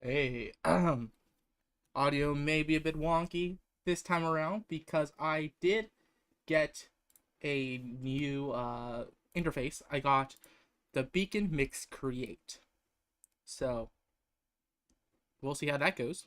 Hey, audio may be a bit wonky this time around because I did get a new interface. I got the Beacon Mix Create. So we'll see how that goes.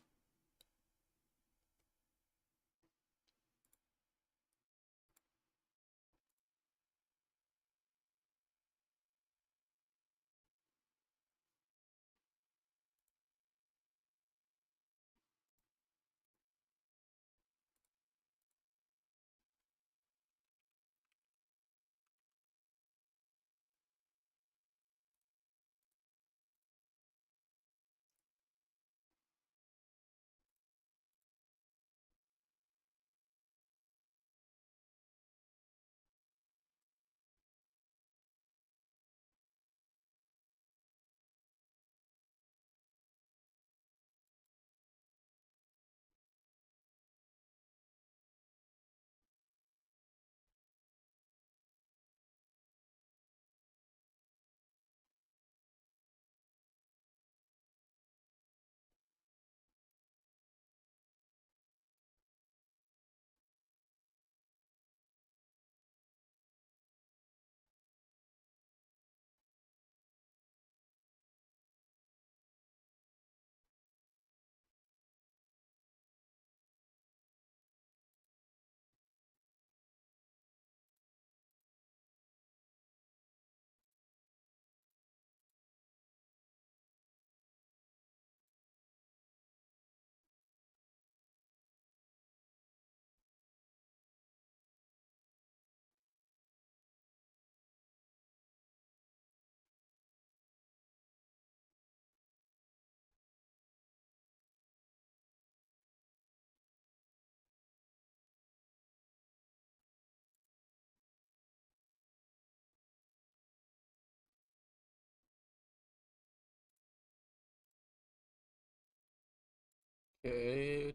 Okay,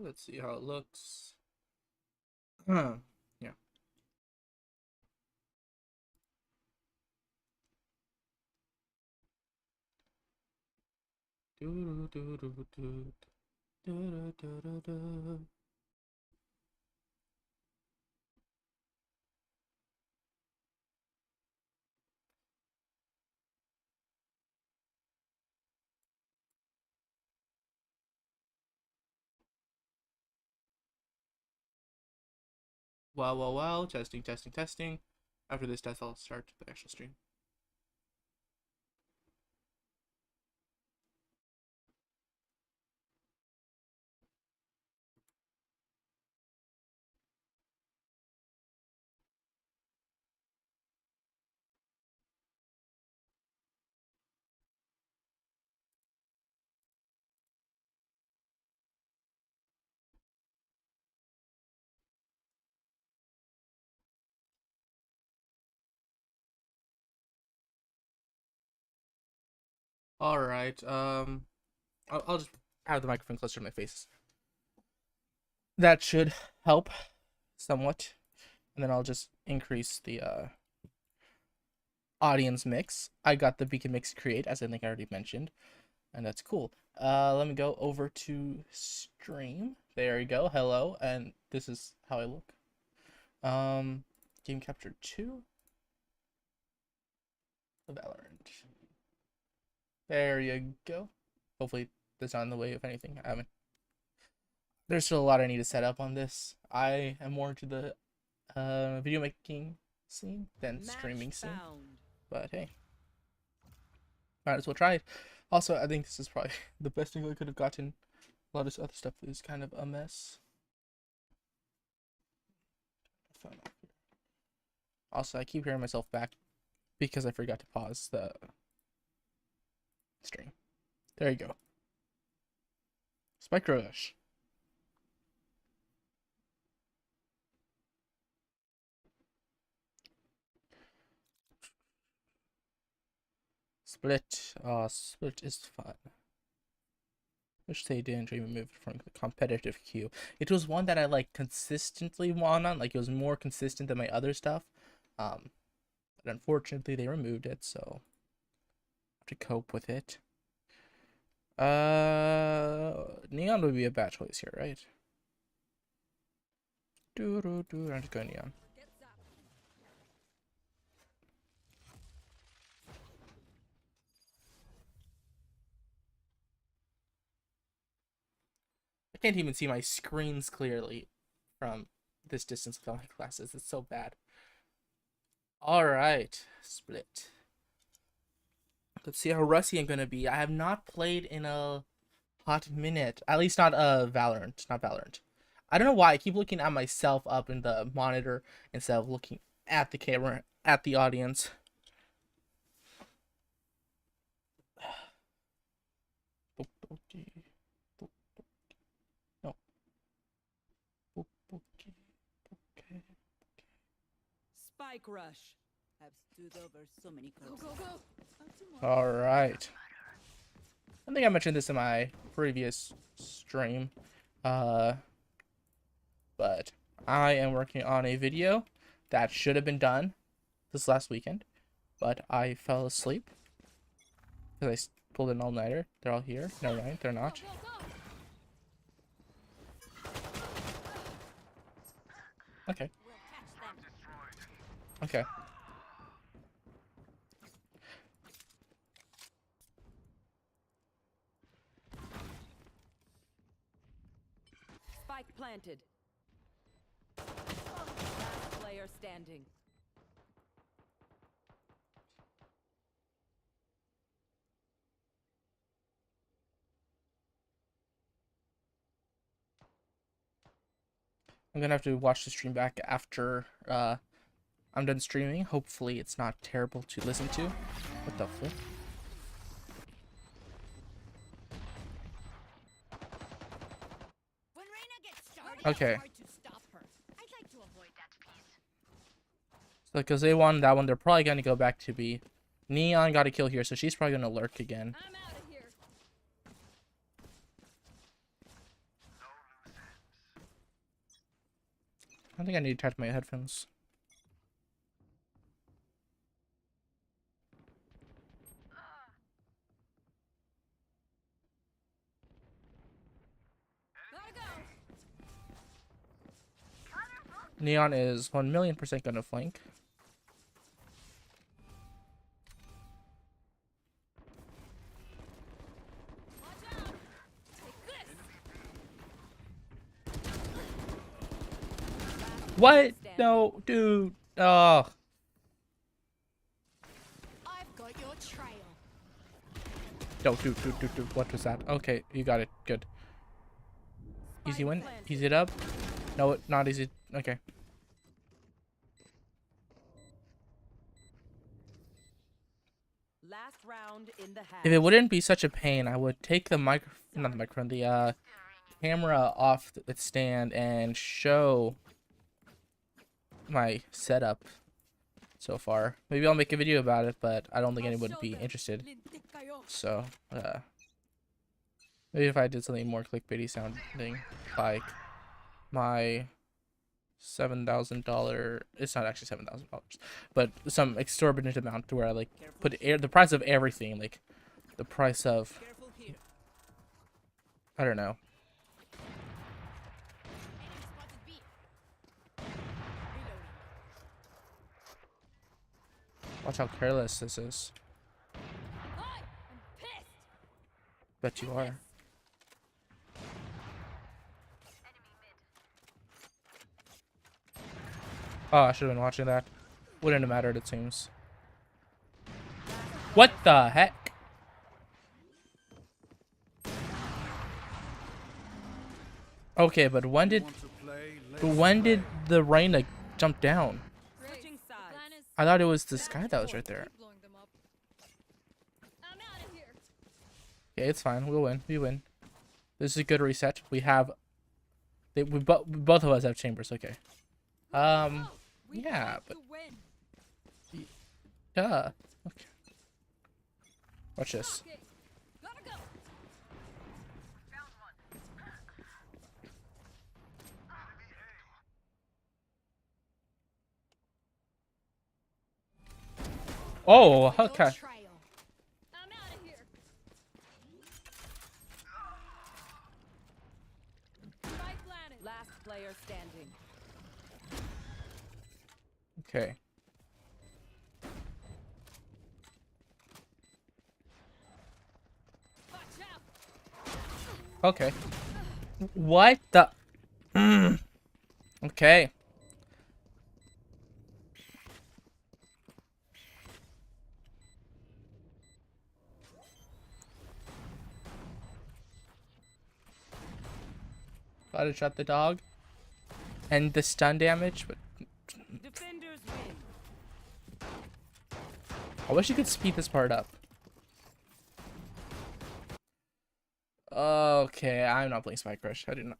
let's see how it looks. Yeah. Well, testing, testing, testing. After this test, I'll start the actual stream. All right. I'll just have the microphone closer to my face. That should help somewhat. And then I'll just increase the audience mix. I got the Beacon Mix Create, as I think I already mentioned, and that's cool. Let me go over to stream. There you go. Hello, and this is how I look. Game Capture 2, Valorant. There you go. Hopefully that's not in the way of anything. I mean, there's still a lot I need to set up on this. I am more into the video making scene than streaming scene. But hey, might as well try it. Also, I think this is probably the best thing I could have gotten. A lot of this other stuff is kind of a mess. Also, I keep hearing myself back because I forgot to pause the stream. There you go. Spike Rush. Split. Split is fun. Wish they didn't remove it from the competitive queue. It was one that I like consistently won on. Like it was more consistent than my other stuff. But unfortunately they removed it, so I have to cope with it. Neon would be a bad choice here, right? I'm just going Neon. I can't even see my screens clearly from this distance without my glasses. It's so bad. Alright, split. Let's see how rusty I'm gonna be. I have not played in a hot minute. At least not Valorant. Not Valorant. I don't know why I keep looking at myself up in the monitor instead of looking at the camera, at the audience. No. Spike rush. I've stood over so many curves. Go. All right. I think I mentioned this in my previous stream, but I am working on a video that should have been done this last weekend, but I fell asleep because I pulled an all-nighter. They're all here. Never mind, they're not. Okay. Okay. Spike planted. Last player standing. I'm gonna have to watch the stream back after I'm done streaming. Hopefully it's not terrible to listen to. What the flip? When Reyna gets started, Okay. it's hard to stop her. I'd like to avoid that piece. So because they won that one, they're probably gonna go back to B. Neon got a kill here, so she's probably gonna lurk again. I'm out of here. I think I need to touch my headphones. Neon is 1,000,000% gonna flank. What? No, dude. Oh. I've got your trail. No, dude. What was that? Okay, you got it. Good. Easy win. Easy it up. No, not easy. Okay. Last round in the half. If it wouldn't be such a pain, I would take the the camera off its stand and show my setup so far. Maybe I'll make a video about it, but I don't think anyone would be interested. So, maybe if I did something more clickbaity sounding, like my $7,000, it's not actually $7,000, but some exorbitant amount to where I like put the price of everything, like the price of, I don't know. Watch how careless this is. Bet you are. Oh, I should have been watching that. Wouldn't have mattered, it seems. What the heck? Okay, but when did the Reyna jump down? I thought it was this guy that was right there. Yeah, it's fine. We'll win. We win. This is a good reset. We have. Both of us have chambers. Okay. Yeah, but. Duh. Okay. Watch this. Oh, okay. player standing. Okay. Watch out. Okay. What the? Okay. Gotta shut the dog. And the stun damage, but Defenders win. I wish you could speed this part up. Okay, I'm not playing Spike Rush. I did not.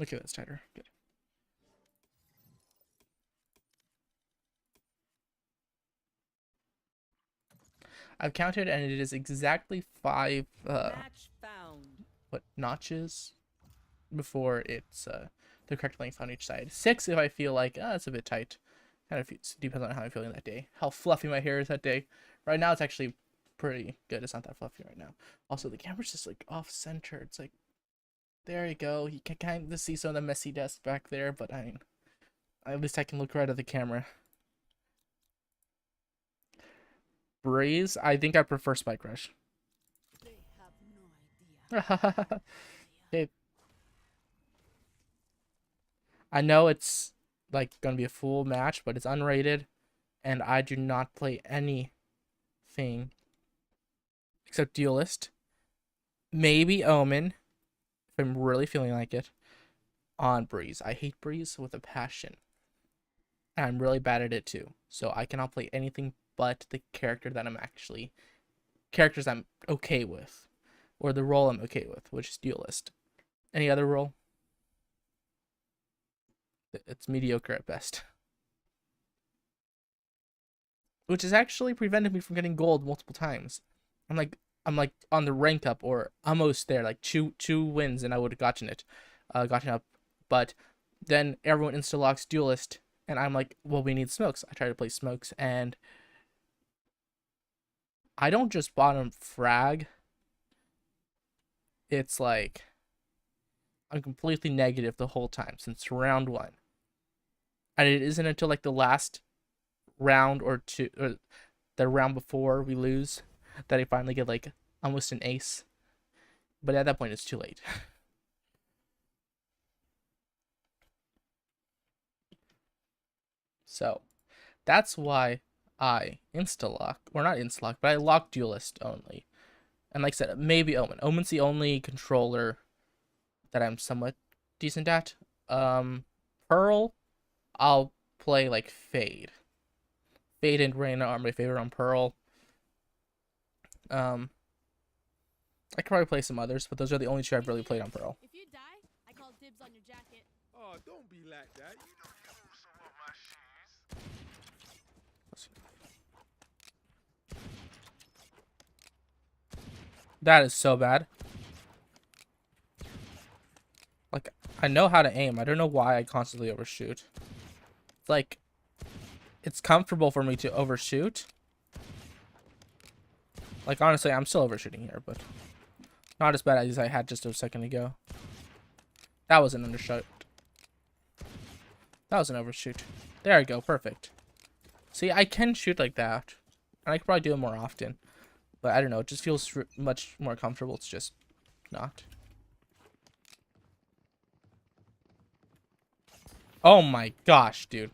Okay, that's tighter. Good. I've counted, and it is exactly 5 Match found. what notches before it's the correct length on each side. 6 if I feel like it's a bit tight. Kind of depends on how I'm feeling that day, how fluffy my hair is that day. Right now it's actually pretty good. It's not that fluffy right now. Also, the camera's just like off center. It's like, there you go. You can kind of see some of the messy dust back there, but I mean, at least I can look right at the camera. Breeze, I think I prefer Spike Rush. They have no idea. Okay. I know it's like gonna be a full match, but it's unrated, and I do not play anything except Duelist. Maybe Omen, if I'm really feeling like it, on Breeze. I hate Breeze with a passion. And I'm really bad at it too. So I cannot play anything but the characters I'm okay with. Or the role I'm okay with, which is Duelist. Any other role? It's mediocre at best. Which has actually prevented me from getting gold multiple times. I'm like on the rank up or almost there, like two wins and I would have gotten up. But then everyone insta-locks Duelist and I'm like, well, we need smokes. I try to play smokes and I don't just bottom frag. It's like I'm completely negative the whole time since round 1. And it isn't until like the last round or two, or the round before we lose, that I finally get like almost an ace. But at that point, it's too late. So that's why I insta-lock, or not insta-lock, but I lock Duelist only. And like I said, maybe Omen. Omen's the only controller that I'm somewhat decent at. Pearl, I'll play like Fade. Fade and Reyna are my favorite on Pearl. I could probably play some others, but those are the only 2 I've really played on Pearl. If you die, I call dibs on your jacket. Oh, don't be like that. You know you move some of my shoes. That is so bad. Like, I know how to aim. I don't know why I constantly overshoot. Like, it's comfortable for me to overshoot. Like, honestly, I'm still overshooting here, but not as bad as I had just a second ago. That was an undershoot. That was an overshoot. There I go. Perfect. See, I can shoot like that. And I could probably do it more often. But I don't know. It just feels much more comfortable. It's just not. Oh my gosh, dude.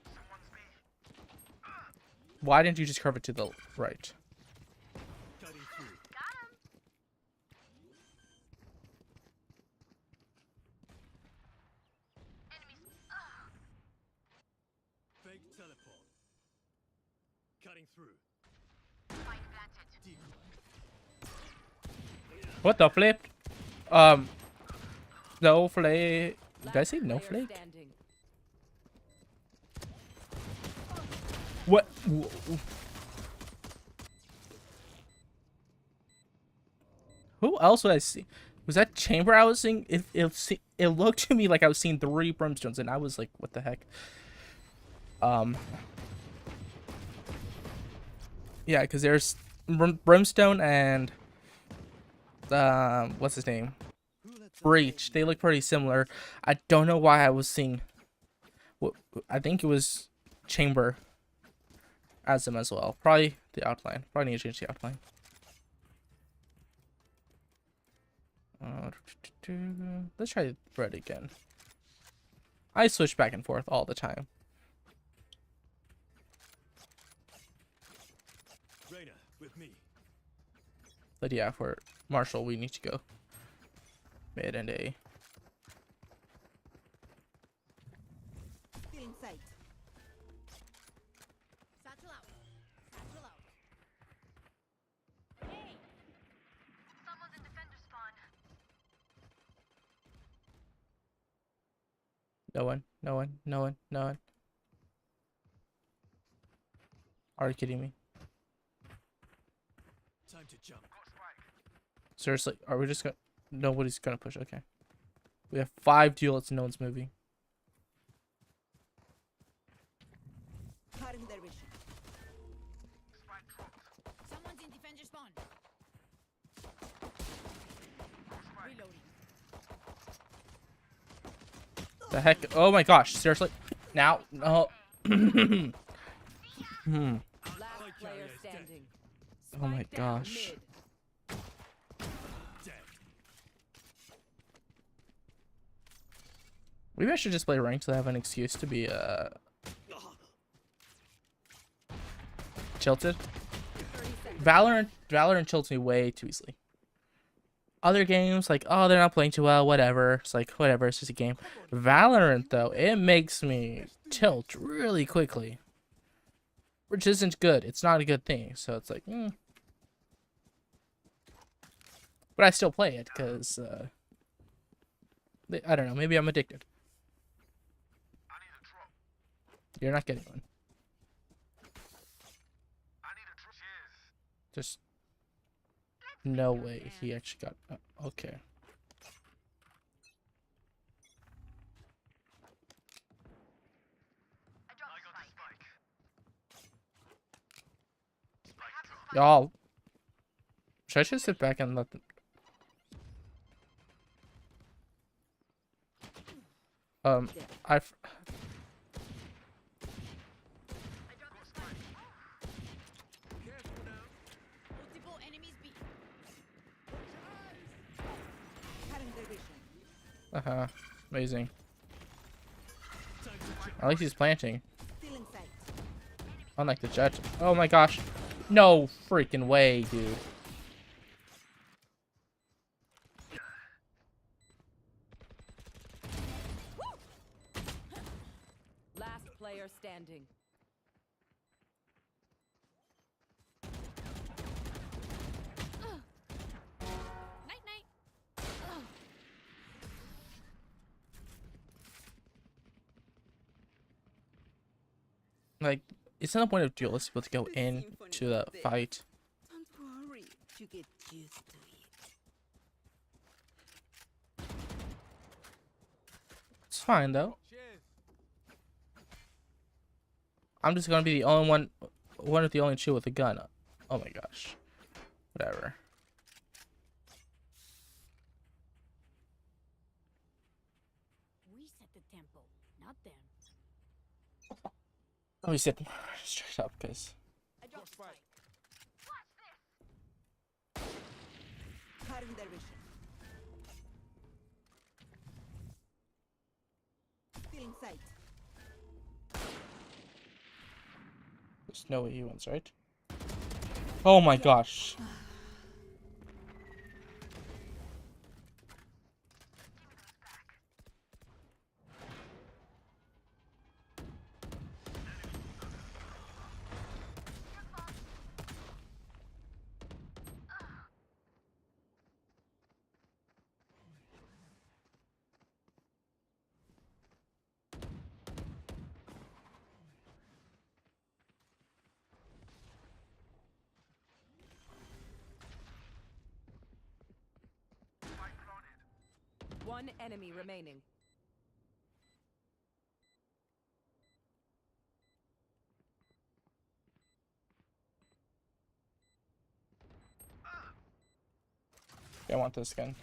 Why didn't you just curve it to the right? Fake teleport. Cutting through. What the flip? No flake. Did I say no Player flake? standing. What? Who else would I see? Was that chamber I was seeing? It looked to me like I was seeing 3 brimstones, and I was like, what the heck? Yeah, because there's Brimstone and what's his name? Breach. They look pretty similar. I don't know why I was seeing. I think it was Chamber as them as well. Probably the outline. Probably need to change the outline. Let's try red again. I switch back and forth all the time. Reyna, with me. But yeah, for Marshall, we need to go mid and A. Still in sight. Satchel out. Satchel out. Hey! Someone's in defender spawn. No one. No one. No one. No one. Are you kidding me? Time to jump. Seriously, are we just gonna... Nobody's gonna push. Okay. We have 5 duelists and no one's moving. Cutting their vision. Someone's in defender spawn. Reloading. The heck? Oh my gosh. Seriously? Now? No. Last player standing. Oh my Spike down gosh. mid. Dead. Maybe I should just play ranked so I have an excuse to be tilted. 30 seconds. Valorant tilts me way too easily. Other games, like, oh, they're not playing too well, whatever. It's like, whatever, it's just a game. Valorant, though, it makes me tilt really quickly. Which isn't good. It's not a good thing. So it's like, But I still play it, because, I don't know, maybe I'm addicted. You're not getting one. Just no way he actually got. Okay. Y'all, should I just sit back and let them? I've. Multiple enemies B. Cutting their vision. Amazing. At least he's planting. Still in sight. Unlike the Jett. Oh my gosh. No freaking way, dude. Last player standing. Night night. Like, it's not the point of duelists to go into the fight. Don't worry, you get used to it. It's fine though. Cheers. I'm just gonna be the only one of the only two with a gun. Oh my gosh. Whatever. We set the tempo, not them. Let me sit straight up, because I dropped Spike. spike. Cutting their vision. Still in sight. there's no way he wins, right? Oh my gosh. One enemy remaining. I want this gun.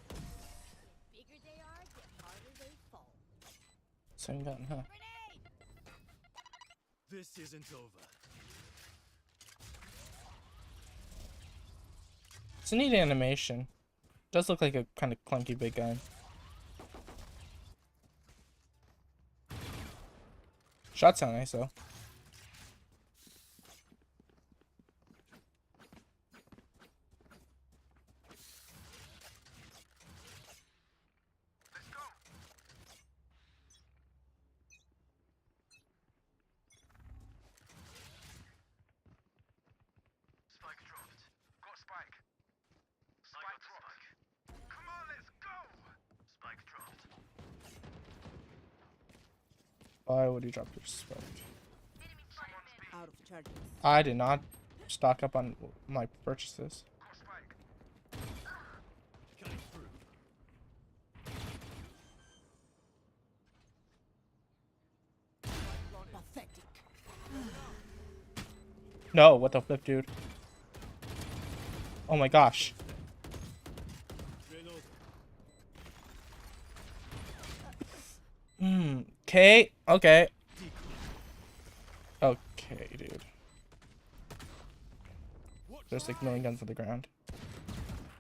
The bigger they are, the harder they fall. Same gun, huh? Grenade! This isn't over. It's a neat animation. Does look like a kind of clunky big gun. Shots sound nice though. Why would you drop your spike? Out of charges. I did not stock up on my purchases. Cutting through. Pathetic. No, what the flip, dude? Oh my gosh. Reload. Okay, okay. Okay, dude. There's like a million guns on the ground.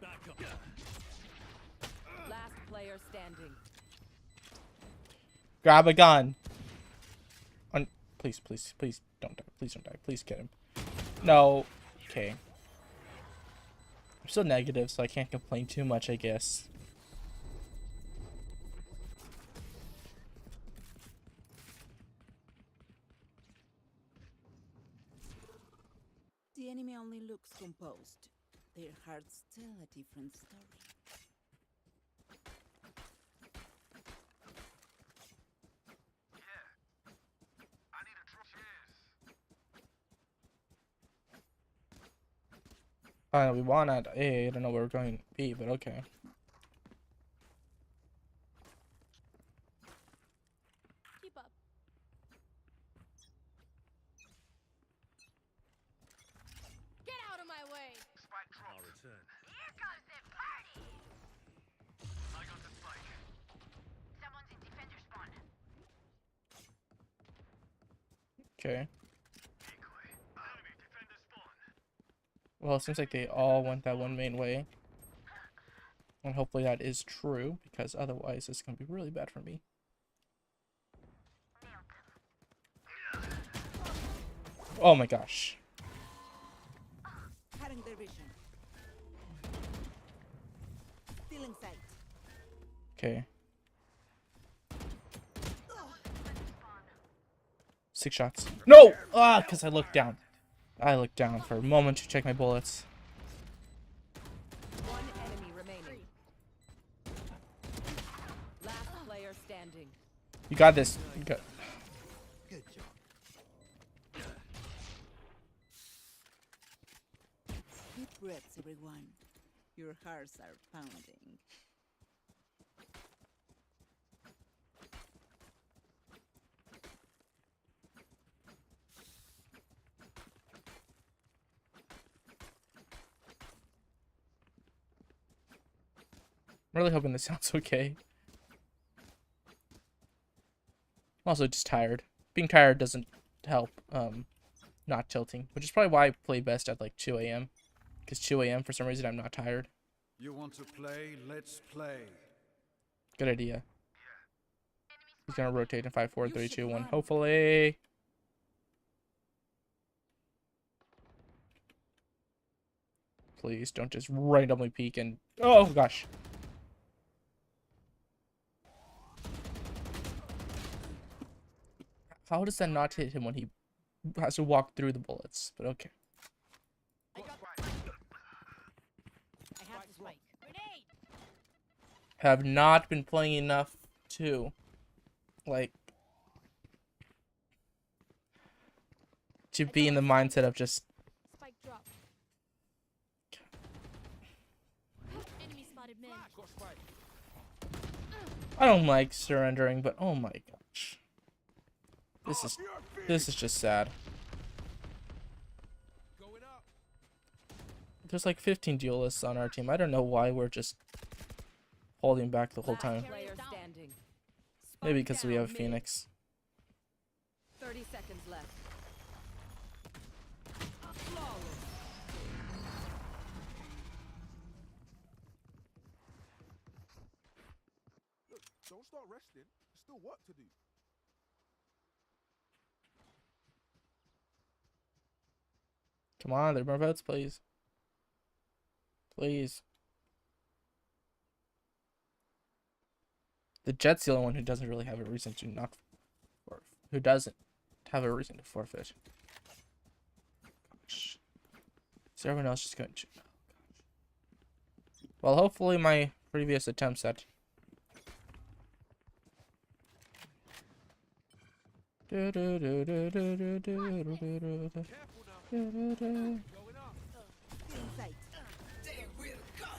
Back up. Last player standing. Grab a gun. Please, please, please don't die. Please don't die. Please get him. No. Okay. I'm still negative, so I can't complain too much, I guess. The enemy only looks composed. Their hearts tell a different story. We won at A. I don't know where we're going B, but okay. Keep up. Get out of my way! I'll return. Here comes the party! I got the spike. Someone's in defender spawn. Okay. Decoy. Enemy defender spawn. Well, it seems like they all went that one main way. And hopefully that is true, because otherwise it's going to be really bad for me. Oh my gosh. Cutting their vision. Still in sight. Okay. 6 shots. No! Ah, because I looked down. I looked down for a moment to check my bullets. One enemy remaining. Last player standing. You got this. You got... Good job. Deep breaths, everyone. Your hearts are pounding. I'm really hoping this sounds okay. I'm also just tired. Being tired doesn't help not tilting, which is probably why I play best at like 2 a.m. Because 2 a.m. for some reason I'm not tired. You want to play? Let's play. Good idea. He's gonna rotate in 5, 4, 3, 2, 1. run. Hopefully. Please don't just randomly peek and oh gosh. How does that not hit him when he has to walk through the bullets? But okay. I have the spike. Grenade! Have not been playing enough to like to be in the mindset of just Spike drop. Enemy spotted mid. I don't like surrendering, but oh my gosh. This is just sad. Going up. There's like 15 duelists on our team. I don't know why we're just holding back the whole time. Player standing. Maybe Spike because we down have mid. Phoenix. 30 seconds left. Flawless. Look, don't start resting. There's still work to do. Come on, there are more votes, please. Please. The Jet's the only one who doesn't really have a reason to not, or who doesn't have a reason to forfeit. Gosh. Is everyone else just going to? Oh, gosh. Well, hopefully my previous attempts at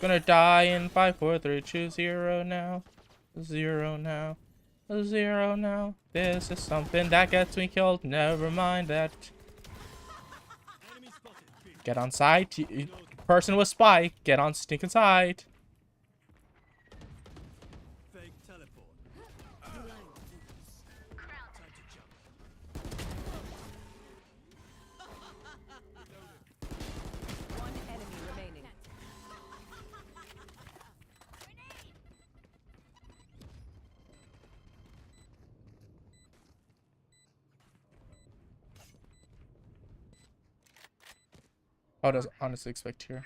Gonna die in 5, 4, 3, 2, 0 now. 0 now. 0 now. This is something that gets me killed. Never mind that. Get on site. Person with spike. Get on stinking site. Fake teleport. Time to jump. One enemy remaining. I would honestly expect here.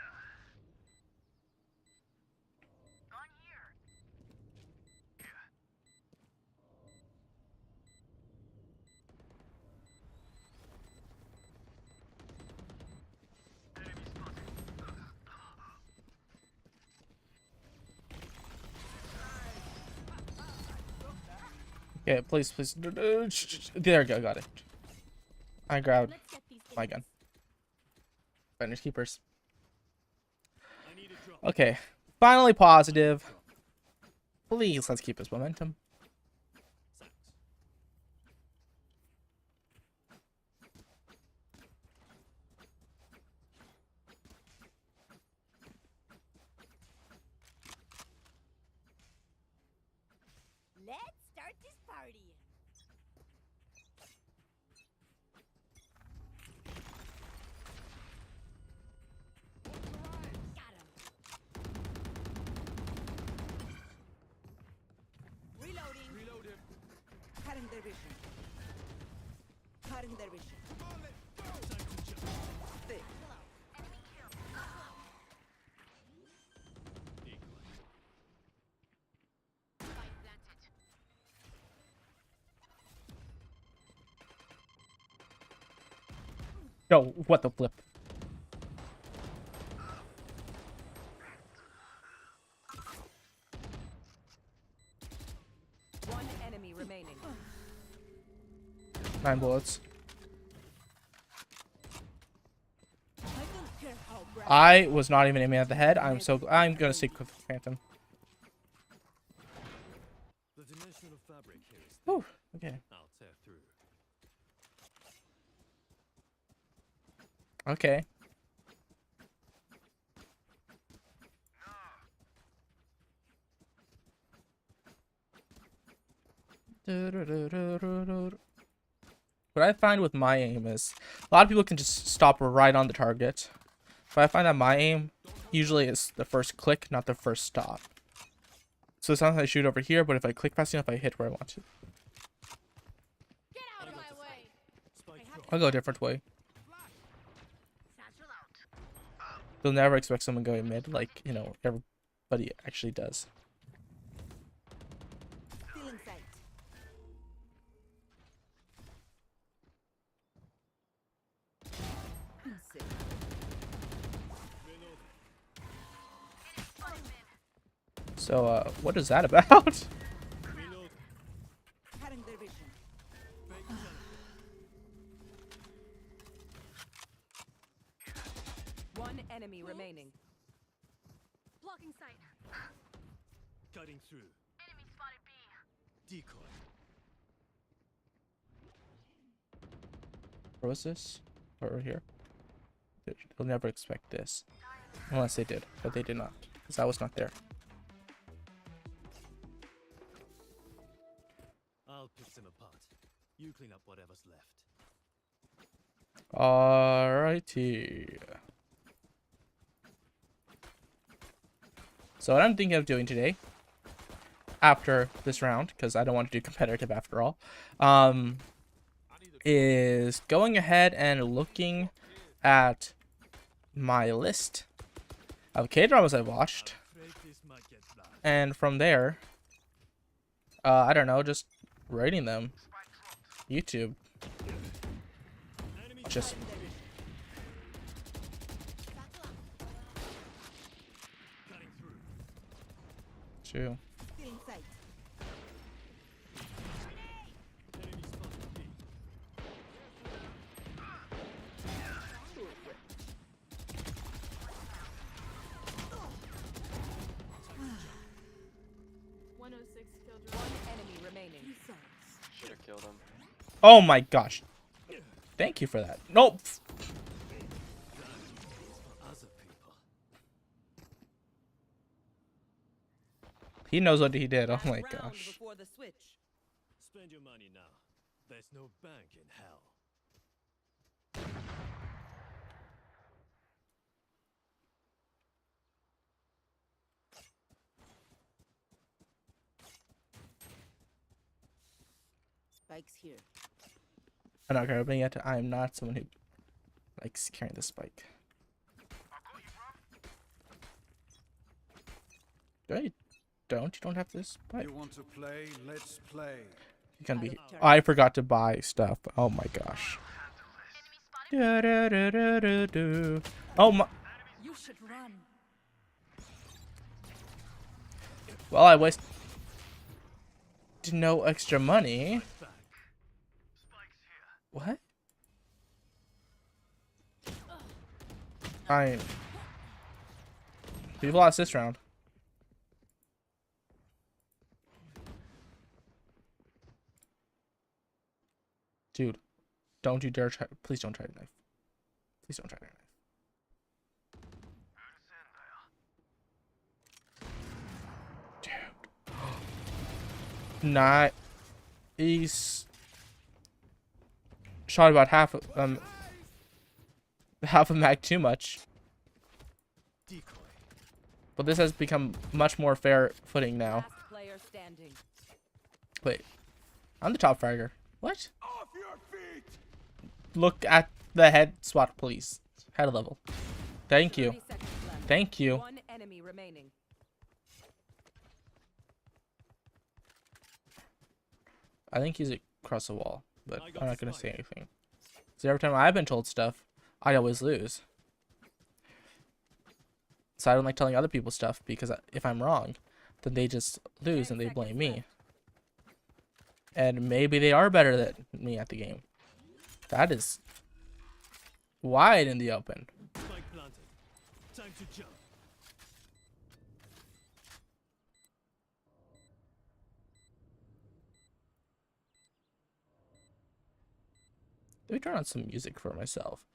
Okay, please, please. There we go, got it. I grabbed Let's get these my gun. Finish keepers. I need a drop. Okay, finally positive. Please, let's keep this momentum. Sacked. Let's start this party. Got him. Reloading. Reload him. Cutting their vision. Cutting their vision. Come on, let's go. Time to jump. Thick. Decoy. Spike planted. Yo, what the flip? One enemy remaining. 9 bullets. I don't care how bright. I was not even aiming at the head. I'm gonna stick with Phantom. The dimensional fabric here is Whew, okay. I'll tear through. Okay. What I find with my aim is a lot of people can just stop right on the target. But I find that my aim usually is the first click, not the first stop. So sometimes I shoot over here, but if I click fast enough, I hit where I want to. Get out of my way. Spike drop. I'll go a different way. Satchel out. You'll never expect someone going mid like, you know, everybody actually does. Still in sight. Sick. Reloading. So, what is that about? Reloading. Cutting their vision. Fake teleport. One enemy remaining. Blocking sight. Cutting through. Enemy spotted B. Decoy. Where was this? Over here? They'll never expect this. Dying Unless they did, but they did not, because I was not there. I'll pick them apart. You clean up whatever's left. Alrighty. So what I'm thinking of doing today, after this round, because I don't want to do competitive after all, is going ahead and looking at my list of K-dramas I've watched, Afraid this might get bad. and from there, I don't know, just rating them. YouTube. Enemy Just cutting through. two. Still in sight. Enemy spotted B. One enemy remaining. Should have killed him. Oh my gosh. Thank you for that. Nope. For other people. He knows what he did. Oh Last my round gosh. before the switch. Spend your money now. There's no bank in hell. Spikes here. I'm not grabbing yet. I'm not someone who likes carrying the spike. You don't have this spike. You want to play? Let's play. You can be. I forgot to buy stuff. Oh my gosh. Do-do-do-do-do-do. Oh my. You should run. Well, I wasted no extra money. What? We've lost this round. Dude, don't you dare try. Please don't try to knife. Please don't try to knife. Dude. Nice. Shot about half a mag too much. Decoy. But this has become much more fair footing now. Last player standing. Wait. I'm the top fragger. What? Off your feet! Look at the head swat, please. Head level. Thank you. 30 seconds left. Thank you. One enemy remaining. I think he's across the wall, but I got I'm not the going to say spike. anything. So every time I've been told stuff, I always lose. So I don't like telling other people stuff because if I'm wrong, then they just lose 10 and they blame seconds me. left. And maybe they are better than me at the game. That is wide in the open. Spike planted. Time to jump. Let me turn on some music for myself.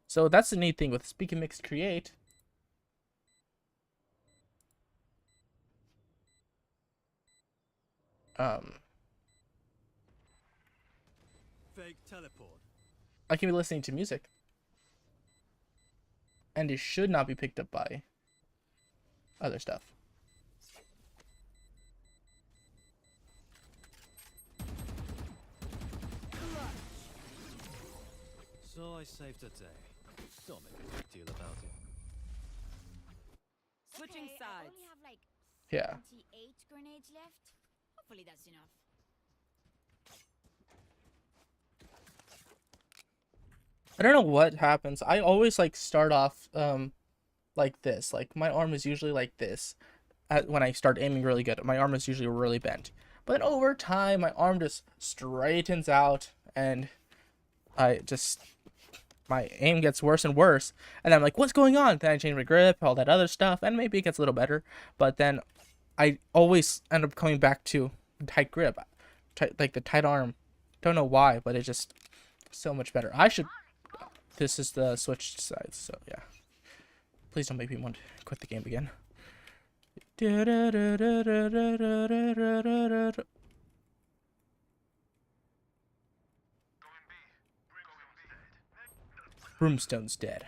So that's the neat thing with Speak and Mix Create. Fake teleport. I can be listening to music. And it should not be picked up by other stuff. So I saved a day. Don't make a big deal about it. Switching Okay, I sides. only have like Yeah. 28 grenades left. Hopefully that's enough. I don't know what happens. I always like start off like this. Like my arm is usually like this. When I start aiming really good, my arm is usually really bent. But then over time, my arm just straightens out, and my aim gets worse and worse. And I'm like, what's going on? Then I change my grip, all that other stuff, and maybe it gets a little better. But then I always end up coming back to tight grip, like the tight arm. Don't know why, but it's just so much better. This is the switched sides, so yeah. Please don't make me want to quit the game again. Broomstone's dead.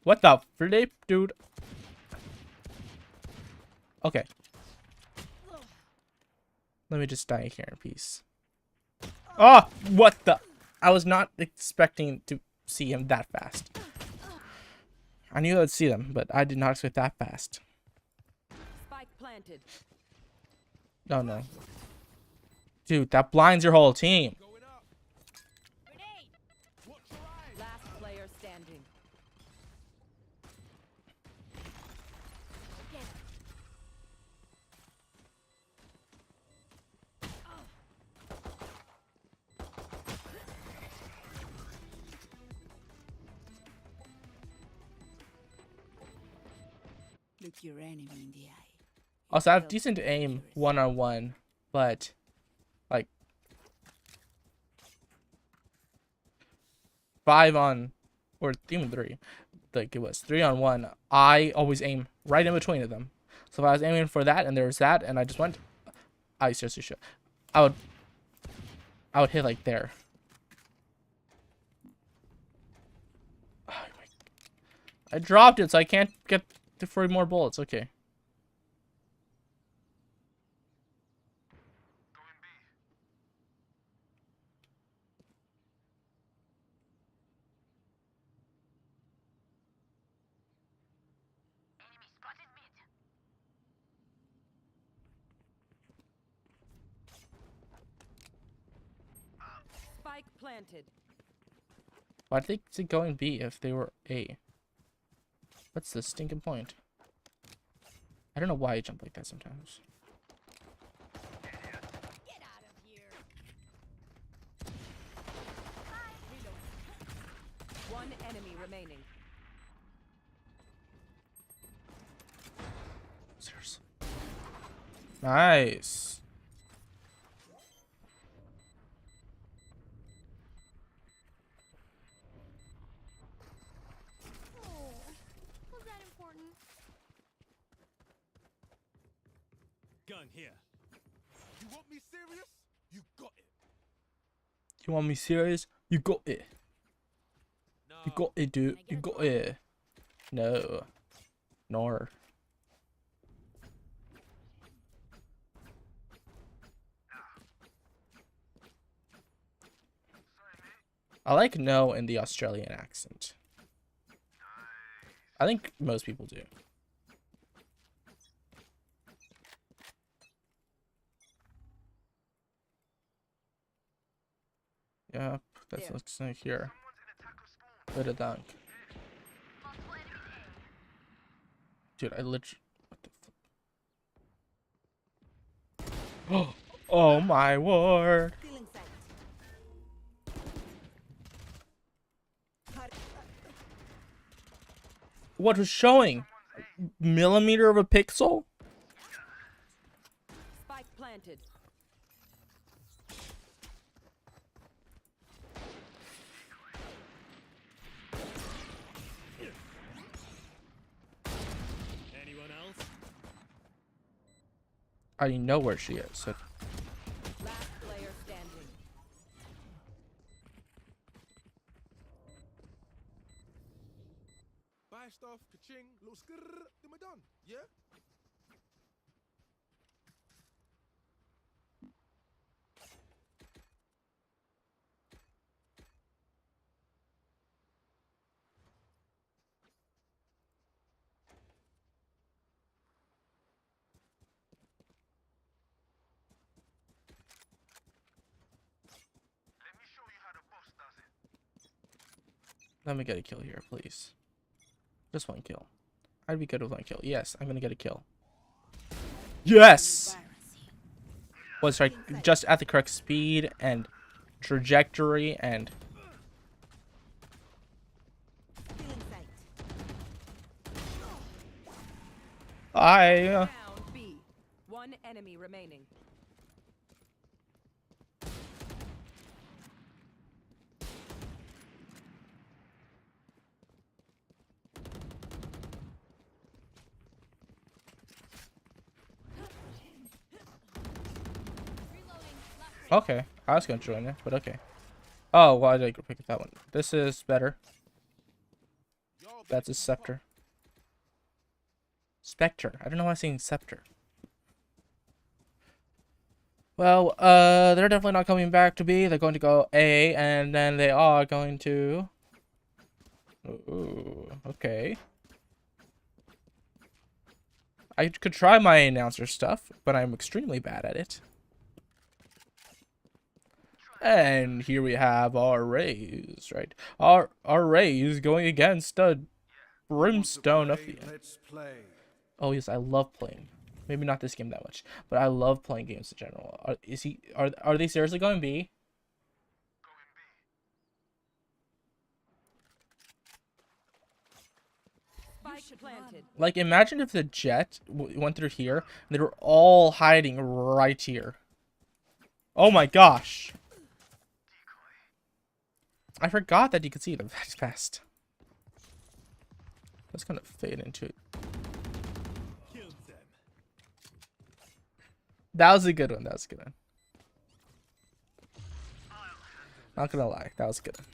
What the flip, dude? Okay. Let me just die here in peace. Oh, what the? I was not expecting to see him that fast. I knew I'd see them, but I did not expect that fast. Spike planted. Oh no. Dude, that blinds your whole team. Going up. Grenade! Watch your eyes. Last player standing. Look your enemy in the eye. Also, I have decent aim one-on-one, but like 5 on, or even 3, like it was 3-on-1. I always aim right in between of them. So if I was aiming for that and there was that, and I just went, I seriously should. I would hit like there. Oh my, I dropped it, so I can't get the 4 more bullets. Okay. Spike planted. Why'd they say going B if they were A? What's the stinking point? I don't know why I jump like that sometimes. Get out of here! One enemy remaining. Seriously. Nice. Oh, was that important? Gun here. You want me serious? You got it. You want me serious? You got it. No. You got it, dude. You got it. No. Nor. I like no in the Australian accent. I think most people do. Yep, that looks like here. Bit of dunk. Dude, I literally. What the fuck? Oh my word. Stealing sight. What was showing? Millimeter of a pixel? Spike planted. Anyone else? I know where she is. So Last player standing. Buy stuff, ka-ching, little skrrr, then we're done. Yeah? let me get a kill here, please. Just one kill. I'd be good with one kill. Yes, I'm gonna get a kill. Yes! Was right, just at the correct speed and trajectory and. Stealing sight. I. Down B. One enemy remaining. Okay, I was gonna join it, but okay. Oh, why did I pick that one? This is better. That's a Sceptre. Spectre. I don't know why I'm saying Sceptre. Well, they're definitely not coming back to B. They're going to go A, and then they are going to... Ooh, okay. I could try my announcer stuff, but I'm extremely bad at it. And here we have our Rays, right? Our Rays going against the Brimstone of the... Let's play. Oh yes, I love playing. Maybe not this game that much, but I love playing games in general. Are they seriously going B? Spike planted. Like, imagine if the jet went through here and they were all hiding right here. Oh my gosh. I forgot that you could see them that fast. That's gonna fade into it. That was a good one. That was a good one. Not gonna lie, that was a good one.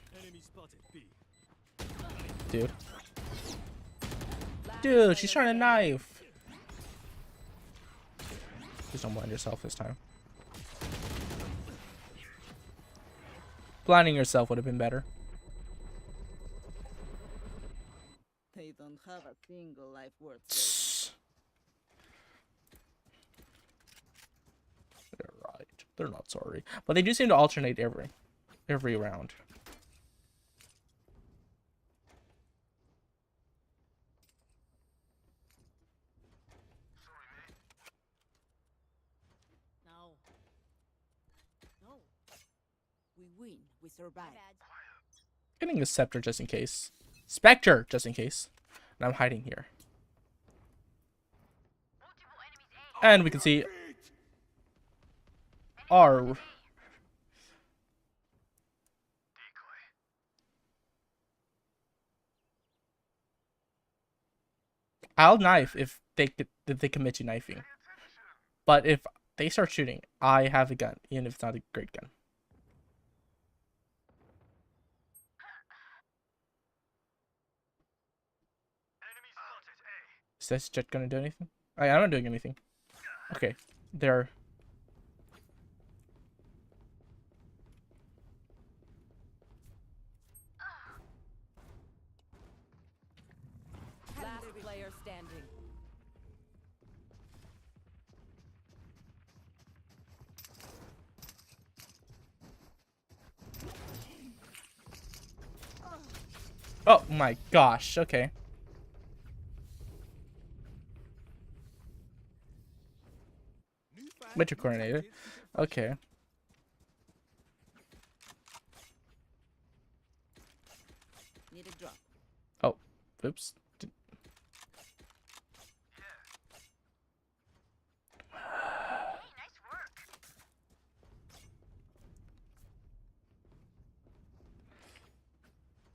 Dude. Dude, she's trying to knife. Please don't blind yourself this time. Blinding yourself would have been better. They don't have a single life worth saving. They're right. They're not sorry. But they do seem to alternate every round. No. No. We win. We survive. Getting a Sceptre just in case. Spectre just in case. And I'm hiding here. And we can see our... I'll knife if they commit to knifing. But if they start shooting, I have a gun, even if it's not a great gun. Is this jet gonna do anything? I'm not doing anything. Okay, they're... Last player standing. Oh my gosh, okay. Winter coordinator. Okay. Need a drop. Oh, oops.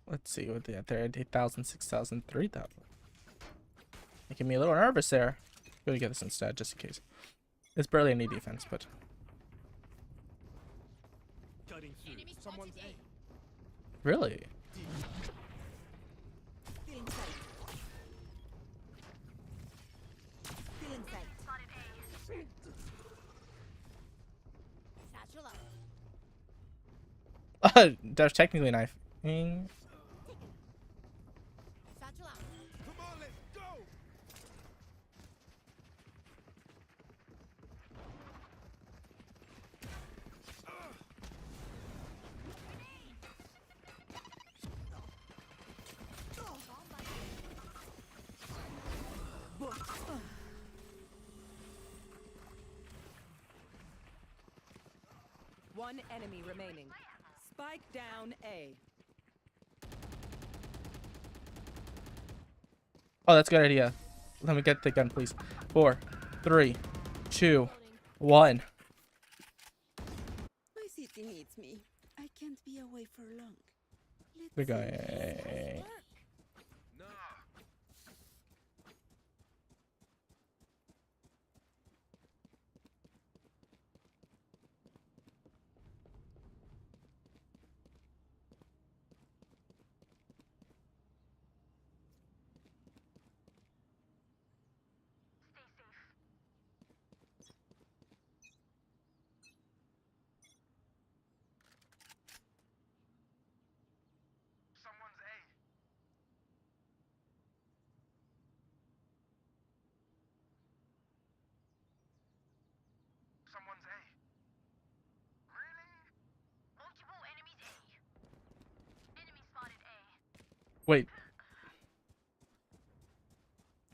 Let's see what they got there. 8,000, 6,000, 3,000. Making me a little nervous there. Gonna get this instead, just in case. It's barely any defense, but... Someone's A. Really? Still inside. Still inside. Satchel out. There's technically a knife. Satchel out. Come on, let's go. One enemy remaining. Spike down A. Oh, that's a good idea. Let me get the gun, please. 4, 3, 2, 1. My city needs me. I can't be away for long. We're going. Wait.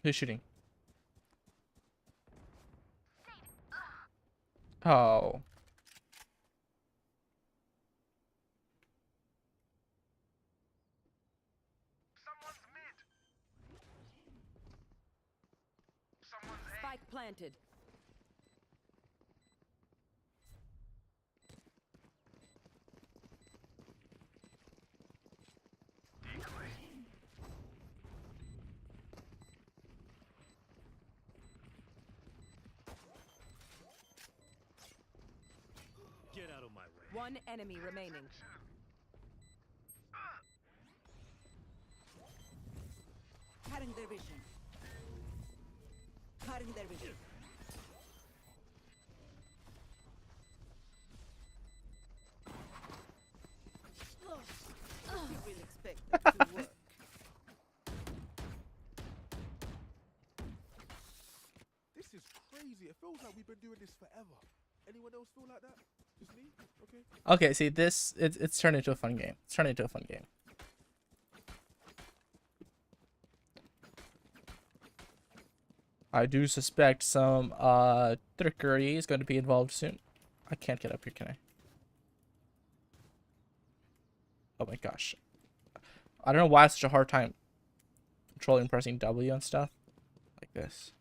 Who's shooting? Oh. Spike planted. Get out of my way. One enemy remaining. Cutting their vision. Cutting their vision. You really expect that to work? This is crazy. It feels like we've been doing this forever. Anyone else feel like that? Just me? Okay. Okay, see this it's turned into a fun game. It's turned into a fun game. I do suspect some trickery is going to be involved soon. I can't get up here, can I? Oh my gosh. I don't know why it's such a hard time controlling pressing W and stuff. Like this.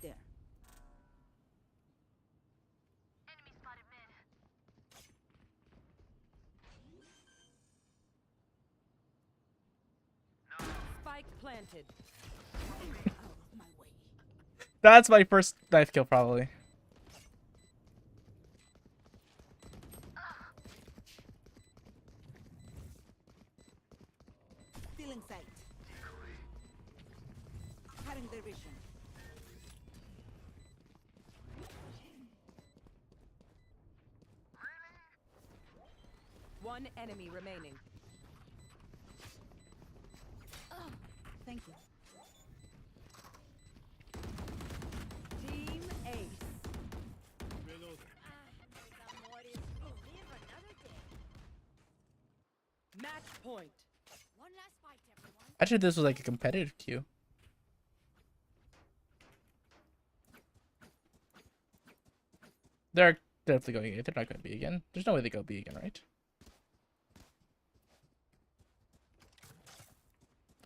There. Spike planted. Out of my way. That's my first knife kill, probably. Stealing sight. Cutting their vision. One enemy remaining. Thank you. Team Ace. Match point. One last fight, everyone. Actually, this was like a competitive queue. They're definitely going A. They're not going to B again. There's no way they go B again, right?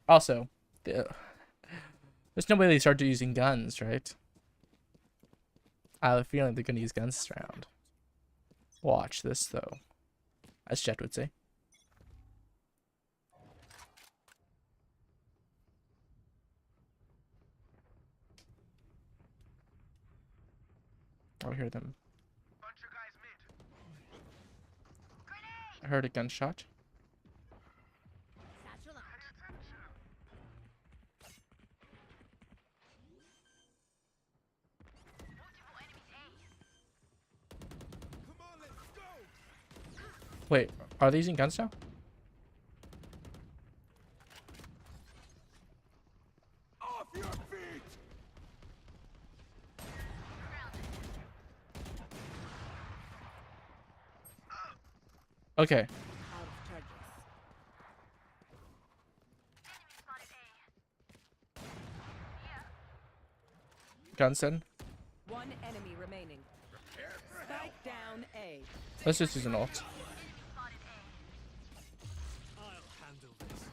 Also, there's no way they start using guns, right? I have a feeling they're going to use guns this round. Watch this, though. As Jet would say. I hear them. I heard a gunshot. Satchel out. Come on, let's go. Wait, are they using guns now? Off your feet. Okay. Out of charges. Guns in. One enemy remaining. Spike down A. Let's just use an ult. I'll handle this.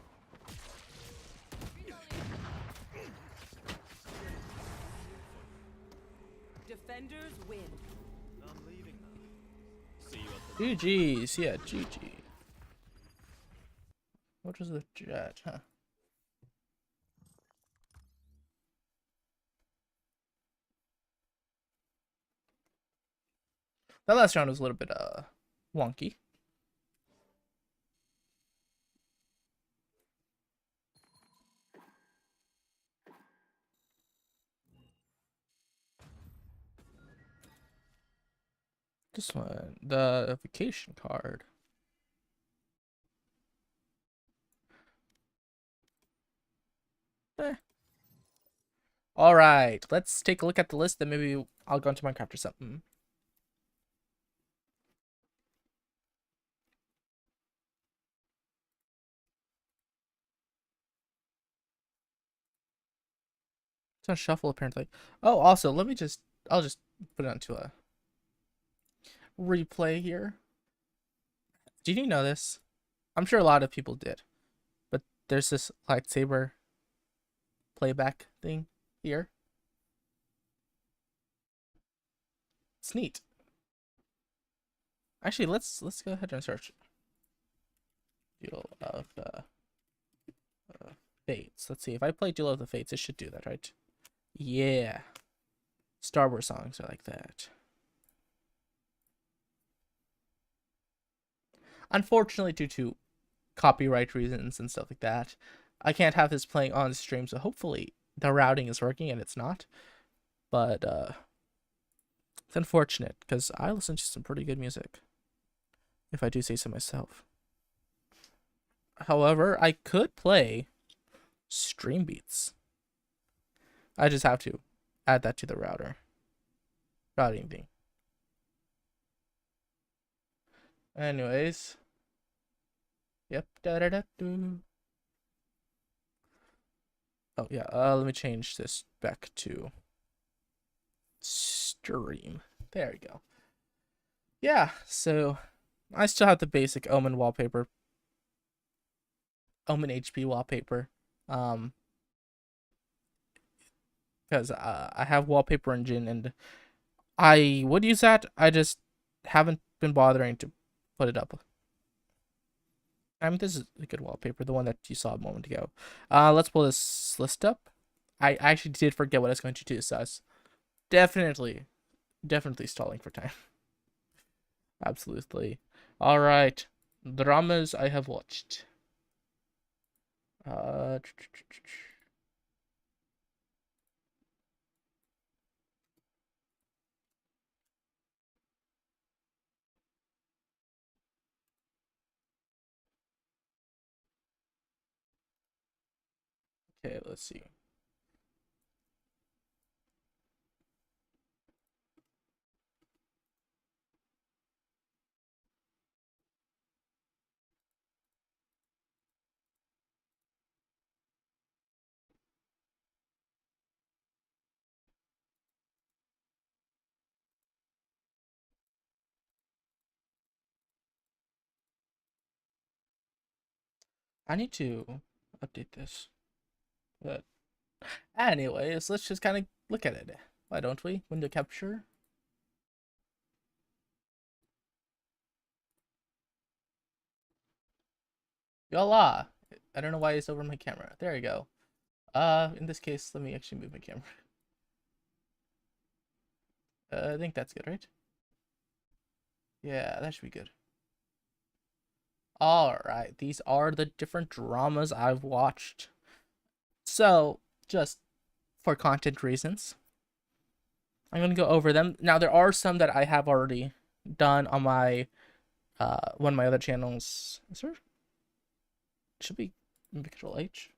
Defenders win. I'm leaving now. See you at the GG's, yeah, GG. What was the Jet, huh? That last round was a little bit wonky. This one, the vacation card. All right, let's take a look at the list. Then maybe I'll go into Minecraft or something. on shuffle apparently. Oh, also, I'll just put it onto a replay here. Did you know this? I'm sure a lot of people did, but there's this lightsaber playback thing here. It's neat. Actually, let's go ahead and search Duel of Fates. Let's see if I play Duel of the Fates, it should do that, right? Yeah, Star Wars songs are like that. Unfortunately, due to copyright reasons and stuff like that, I can't have this playing on stream. So hopefully the routing is working, and it's not. But it's unfortunate because I listen to some pretty good music, if I do say so myself. However, I could play stream beats. I just have to add that to the routing thing. Anyways, yep. Oh yeah. Let me change this back to stream. There we go. Yeah. So I still have the basic Omen wallpaper, Omen HP wallpaper. Because I have Wallpaper Engine and I would use that. I just haven't been bothering to put it up. I mean, this is a good wallpaper, the one that you saw a moment ago. Let's pull this list up. I actually did forget what I was going to do, so I was definitely stalling for time. Absolutely. All right, dramas I have watched. Okay, let's see. I need to update this. But anyways, let's just kind of look at it. Why don't we? Window capture. Voila! I don't know why it's over my camera. There you go. In this case, let me actually move my camera. I think that's good, right? Yeah, that should be good. Alright, these are the different dramas I've watched. So, just for content reasons, I'm going to go over them. Now, there are some that I have already done on my, one of my other channels. Is there? It should be Control H.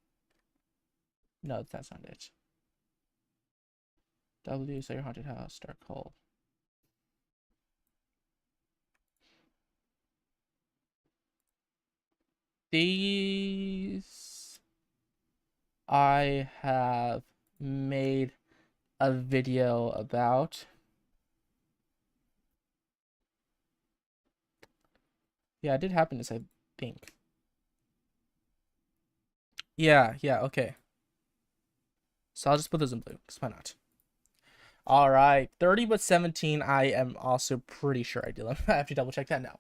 No, that's not it. W, say your haunted house, dark hole. These I have made a video about. Yeah, it did happen this, I think. Yeah, okay. So I'll just put those in blue, because why not? Alright, 30 but 17, I am also pretty sure I did. I have to double check that now.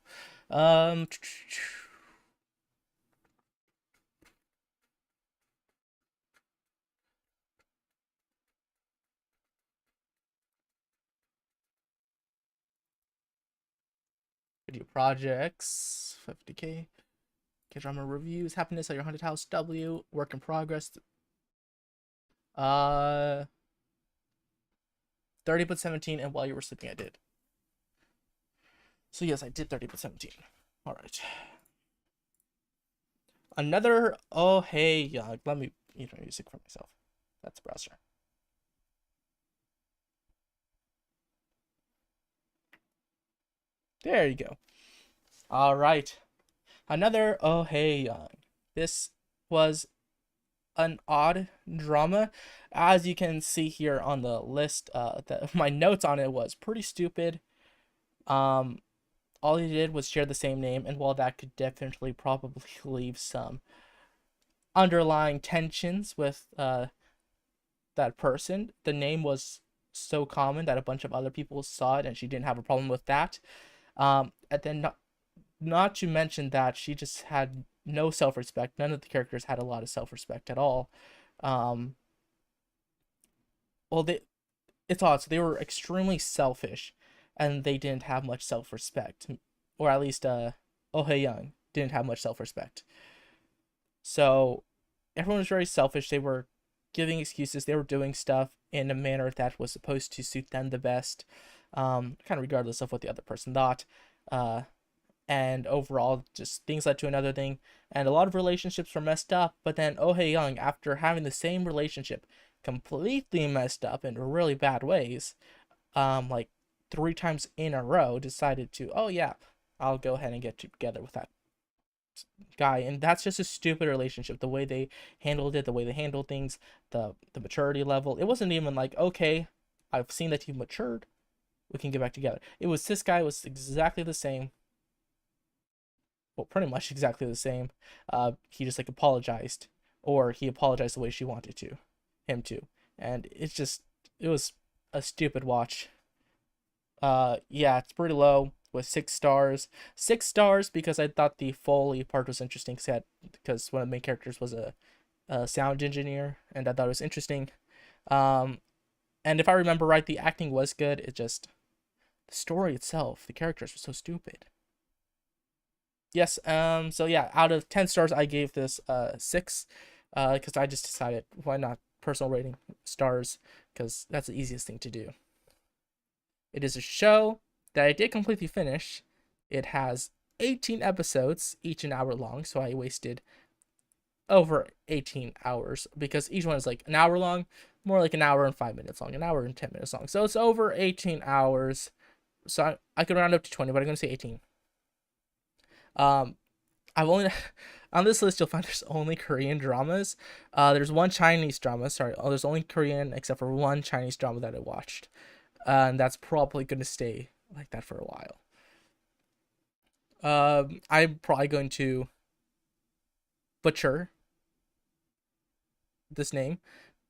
Video projects, 50K. K-drama reviews, happiness at your haunted house, W, work in progress. 30 but 17, and while you were sleeping, I did. So yes, I did 30 but 17. All right. Another, oh hey, yeah, let me use my music for myself. That's the browser. There you go. All right. Another, oh hey, young. This was an odd drama. As you can see here on the list, my notes on it was pretty stupid. All he did was share the same name, and while that could definitely probably leave some underlying tensions with that person, the name was so common that a bunch of other people saw it, and she didn't have a problem with that. And then not to mention that she just had no self-respect. None of the characters had a lot of self-respect at all. Um, well, it's odd. So they were extremely selfish, and they didn't have much self-respect, or at least Oh Young didn't have much self-respect. So everyone was very selfish. They were giving excuses. They were doing stuff in a manner that was supposed to suit them the best, kind of regardless of what the other person thought. And overall, just things led to another thing, and a lot of relationships were messed up. But then Oh Young, after having the same relationship completely messed up in really bad ways, like 3 times in a row, decided to, oh yeah, I'll go ahead and get together with that guy. And that's just a stupid relationship. The way they handled it, the way they handled things, the maturity level. It wasn't even like, okay, I've seen that you've matured, we can get back together. It was, this guy was exactly the same. Well, pretty much exactly the same. He just like apologized, or he apologized the way she wanted him to, and it was a stupid watch. Yeah, it's pretty low with 6 stars. 6 stars because I thought the Foley part was interesting, because one of the main characters was a sound engineer, and I thought it was interesting. And if I remember right, the acting was good. It just, the story itself, the characters were so stupid. Yes, so yeah, out of 10 stars, I gave this 6, because I just decided, why not personal rating stars, because that's the easiest thing to do. It is a show that I did completely finish. It has 18 episodes, each an hour long, so I wasted over 18 hours, because each one is like an hour long, more like an hour and 5 minutes long, an hour and 10 minutes long, so it's over 18 hours. So I could round up to 20, but I'm gonna say 18. I've only on this list you'll find there's only Korean dramas. There's one Chinese drama. Sorry, there's only Korean except for one Chinese drama that I watched, and that's probably gonna stay like that for a while. I'm probably going to butcher this name,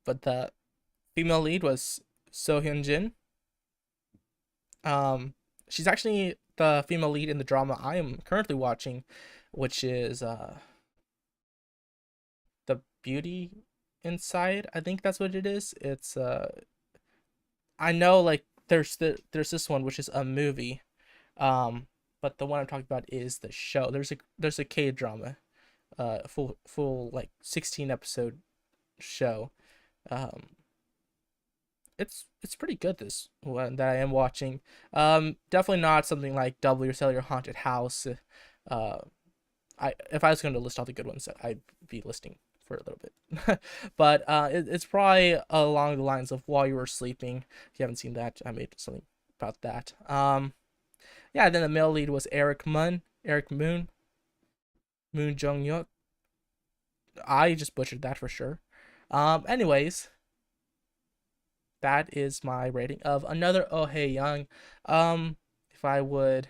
but the female lead was So Hyun Jin. She's actually the female lead in the drama I am currently watching, which is The Beauty Inside. I think that's what it is. It's I know, like, there's this one which is a movie, but the one I'm talking about is the show. There's a K drama, full like 16 episode show. It's pretty good, this one that I am watching. Definitely not something like Double Your Sell Your Haunted House. If I was going to list all the good ones, I'd be listing for a little bit. But it's probably along the lines of While You Were Sleeping. If you haven't seen that, I made something about that. Yeah, then the male lead was Eric Moon Jong Hyuk. I just butchered that for sure. Anyways, that is my rating of another Oh Young. If I would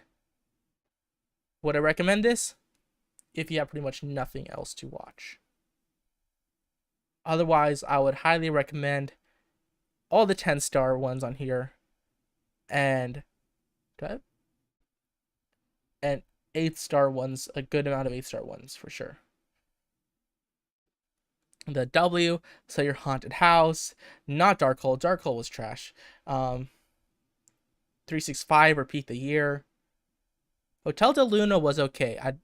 I recommend this if you have pretty much nothing else to watch? Otherwise, I would highly recommend all the 10-star ones on here, and 8-star ones, a good amount of 8-star ones for sure. The W, So Your Haunted House, not Dark Hole. Dark Hole was trash. 365, Repeat the Year. Hotel de Luna was okay. I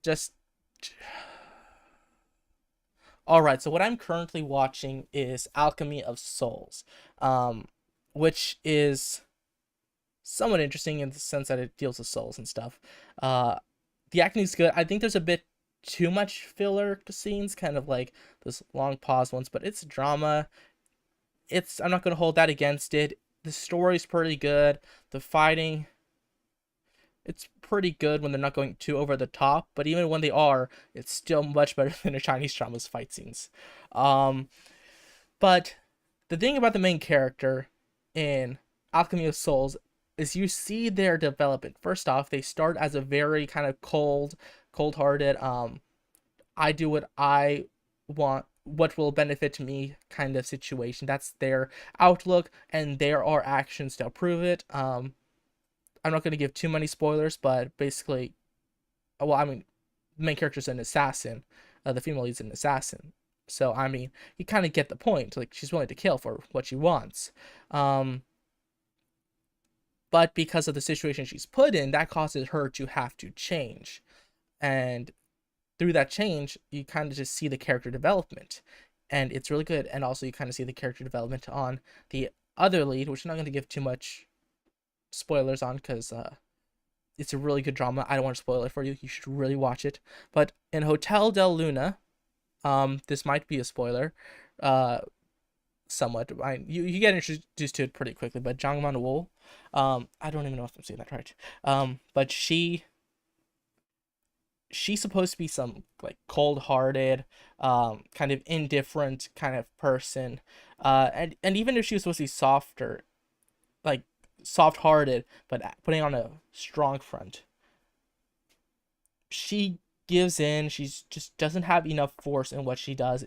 just... Alright, so what I'm currently watching is Alchemy of Souls, which is somewhat interesting in the sense that it deals with souls and stuff. The acting is good. I think there's a bit too much filler scenes, kind of like those long pause ones, but it's drama. I'm not going to hold that against it. The story's pretty good. The fighting It's pretty good when they're not going too over the top, but even when they are, it's still much better than a Chinese drama's fight scenes. But the thing about the main character in Alchemy of Souls is you see their development. First off, they start as a very kind of cold-hearted, I do what I want, what will benefit me kind of situation. That's their outlook, and there are actions to prove it. I'm not going to give too many spoilers, but basically, well, I mean, the main character's an assassin. The female lead's an assassin. So, I mean, you kind of get the point. Like, she's willing to kill for what she wants. But because of the situation she's put in, that causes her to have to change. And through that change, you kind of just see the character development. And it's really good. And also, you kind of see the character development on the other lead, which I'm not going to give too much spoilers on because it's a really good drama. I don't want to spoil it for you. You should really watch it. But in Hotel del Luna, this might be a spoiler, somewhat. You get introduced to it pretty quickly. But Jang Man-woo, I don't even know if I'm saying that right. But she's supposed to be some like cold-hearted, kind of indifferent kind of person, and even if she was supposed to be softer, like soft-hearted, but putting on a strong front, she gives in. She's just doesn't have enough force in what she does.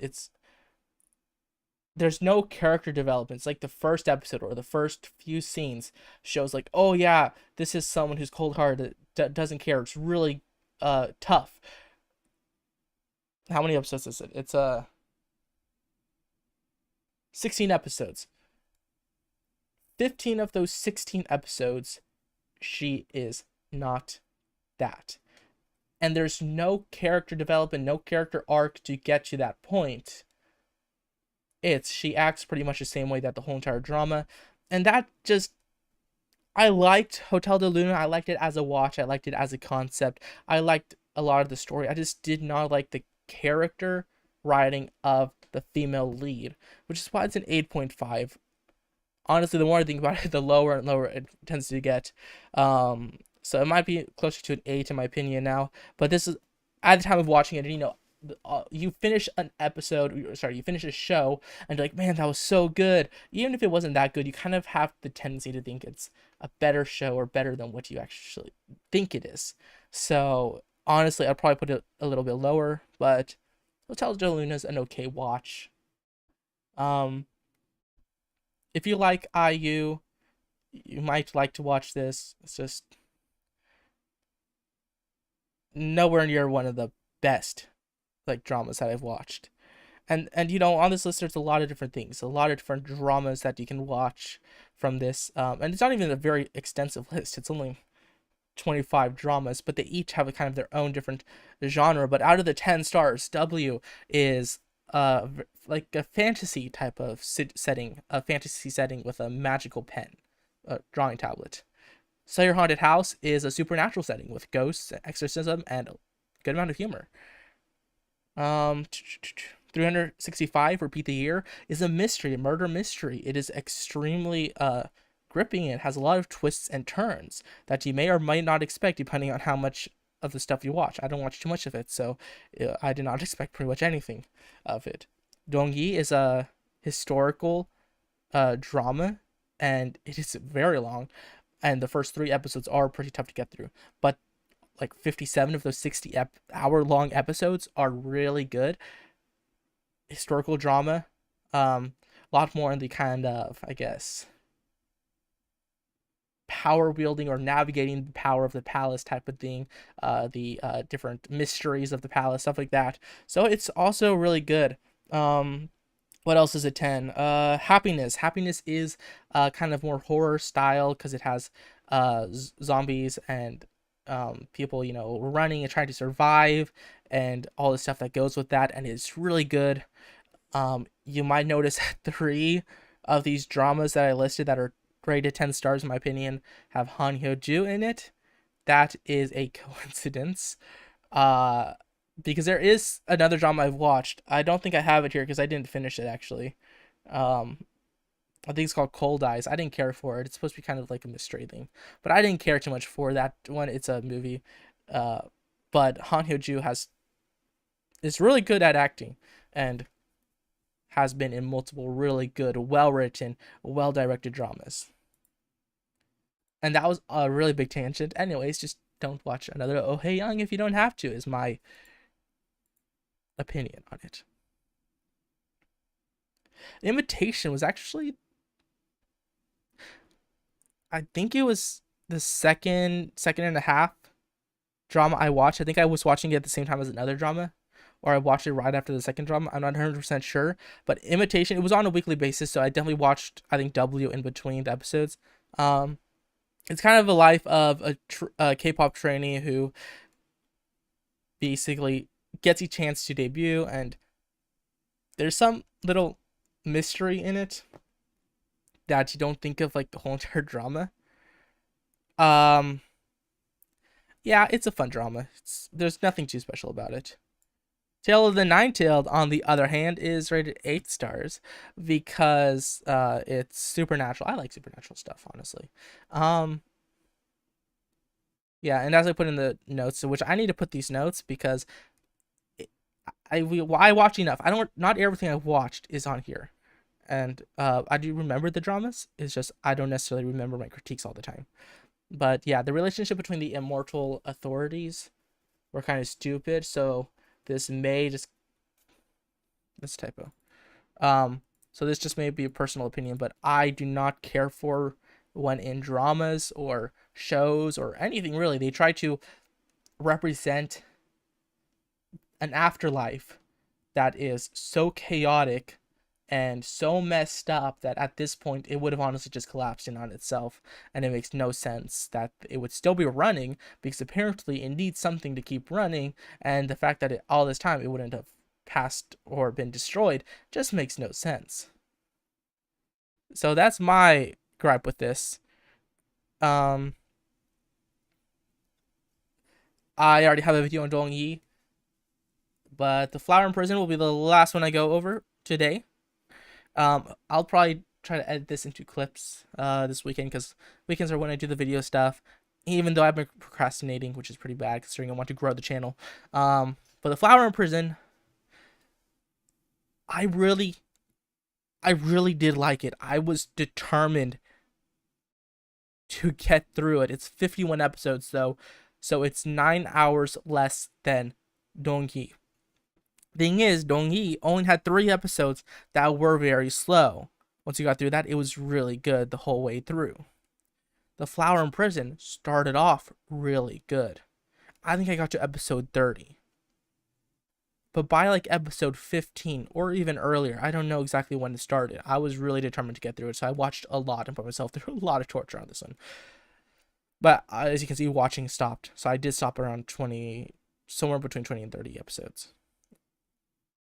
There's no character development. It's like the first episode or the first few scenes shows like, oh yeah, this is someone who's cold-hearted, doesn't care. It's really tough. How many episodes is it? It's 16 episodes. 15 of those 16 episodes, she is not that. And there's no character development, no character arc to get to that point. She acts pretty much the same way that the whole entire drama. And that just, I liked Hotel de Luna. I liked it as a watch. I liked it as a concept. I liked a lot of the story. I just did not like the character writing of the female lead, which is why it's an 8.5. Honestly, the more I think about it, the lower and lower it tends to get. So it might be closer to an 8 in my opinion now. But this is, at the time of watching it, you finish an episode, you finish a show, and you're like, man, that was so good. Even if it wasn't that good, you kind of have the tendency to think it's a better show or better than what you actually think it is. So honestly, I'd probably put it a little bit lower, but Hotel de Luna is an okay watch. If you like IU, you might like to watch this. It's just nowhere near one of the best like dramas that I've watched. And on this list there's a lot of different things, a lot of different dramas that you can watch from this. And it's not even a very extensive list. It's only 25 dramas, but they each have a kind of their own different genre. But out of the 10 stars, W is like a fantasy type of setting, a fantasy setting with a magical pen, drawing tablet. So Your Haunted House is a supernatural setting with ghosts, exorcism, and a good amount of humor. 365, Repeat the Year, is a mystery, a murder mystery. It is extremely gripping. It has a lot of twists and turns that you may or might not expect depending on how much of the stuff you watch. I don't watch too much of it, so I did not expect pretty much anything of it. Dongyi is a historical drama, and it is very long, and the first 3 episodes are pretty tough to get through, but like 57 of those 60 hour long episodes are really good. Historical drama, a lot more in the kind of, I guess, power wielding or navigating the power of the palace type of thing, the different mysteries of the palace, stuff like that. So it's also really good. What else is a 10? Happiness. Happiness is kind of more horror style because it has zombies and people, running and trying to survive and all the stuff that goes with that, and it's really good. You might notice 3 of these dramas that I listed that are rated 10 stars in my opinion have Han Hyo-joo in it. That is a coincidence, because there is another drama I've watched. I don't think I have it here because I didn't finish it actually. I think it's called Cold Eyes. I didn't care for it. It's supposed to be kind of like a mystery thing, but I didn't care too much for that one. It's a movie, but Han Hyo-joo is really good at acting, and has been in multiple really good, well-written, well-directed dramas. And that was a really big tangent. Anyways, just don't watch another Oh Hey Young if you don't have to, is my opinion on it. Invitation was actually, I think it was the second and a half drama I watched. I think I was watching it at the same time as another drama, or I watched it right after the second drama. I'm not 100% sure, but Invitation, it was on a weekly basis, so I definitely watched, I think, W in between the episodes. It's kind of a life of a K-pop trainee who basically gets a chance to debut, and there's some little mystery in it that you don't think of like the whole entire drama. Yeah, it's a fun drama. There's nothing too special about it. Tale of the Nine-Tailed, on the other hand, is rated 8 stars because it's supernatural. I like supernatural stuff, honestly. Yeah, and as I put in the notes, which I need to put these notes because I watch enough. Not everything I've watched is on here, and I do remember the dramas. It's just I don't necessarily remember my critiques all the time. But yeah, the relationship between the immortal authorities were kind of stupid, so this typo. So this just may be a personal opinion, but I do not care for when in dramas or shows or anything really, they try to represent an afterlife that is so chaotic and so messed up that at this point it would have honestly just collapsed in on itself, and it makes no sense that it would still be running because apparently it needs something to keep running, and the fact that all this time it wouldn't have passed or been destroyed just makes no sense. So that's my gripe with this. I already have a video on Dongyi, but the Flower in Prison will be the last one I go over today. I'll probably try to edit this into clips this weekend, because weekends are when I do the video stuff, even though I've been procrastinating, which is pretty bad considering I want to grow the channel. But the Flower in Prison, I really did like it. I was determined to get through it. It's 51 episodes though, so it's 9 hours less than Dongyi. Thing is, Dongyi only had 3 episodes that were very slow. Once you got through that, it was really good the whole way through. The Flower in Prison started off really good. I think I got to episode 30. But by like episode 15 or even earlier, I don't know exactly when it started, I was really determined to get through it, so I watched a lot and put myself through a lot of torture on this one. But as you can see, watching stopped. So I did stop around 20, somewhere between 20 and 30 episodes.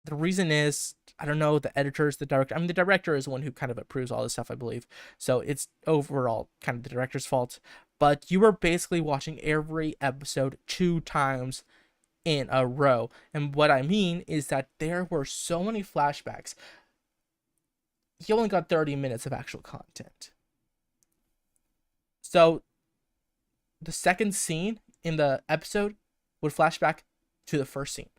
The reason is, I don't know, the editors, the director. I mean, the director is the one who kind of approves all this stuff, I believe. So it's overall kind of the director's fault. But you were basically watching every episode 2 times in a row. And what I mean is that there were so many flashbacks. You only got 30 minutes of actual content. So the second scene in the episode would flashback to the first scene.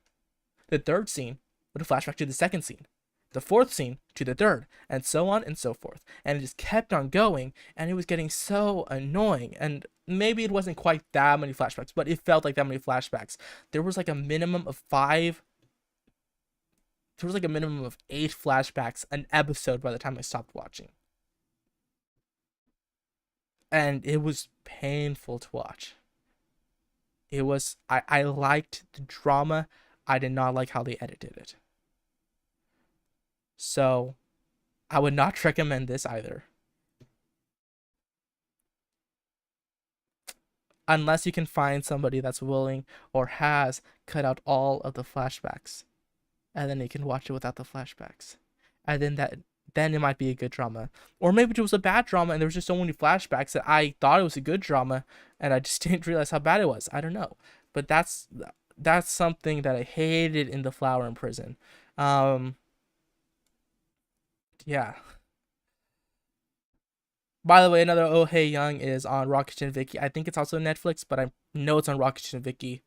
The third scene would flashback to the second scene. The fourth scene to the third, and so on and so forth. And it just kept on going, and it was getting so annoying. And maybe it wasn't quite that many flashbacks, but it felt like that many flashbacks. There was like a minimum of 5. There was like a minimum of 8 flashbacks an episode by the time I stopped watching. And it was painful to watch. It was, I liked the drama. I did not like how they edited it. So, I would not recommend this either. Unless you can find somebody that's willing or has cut out all of the flashbacks. And then you can watch it without the flashbacks. And then it might be a good drama. Or maybe it was a bad drama and there was just so many flashbacks that I thought it was a good drama and I just didn't realize how bad it was. I don't know. But that's something that I hated in the Flower in Prison. Yeah. By the way, another Oh Hey Young is on Rocket and Vicky. I think it's also Netflix, but I know it's on Rocket and Vicky.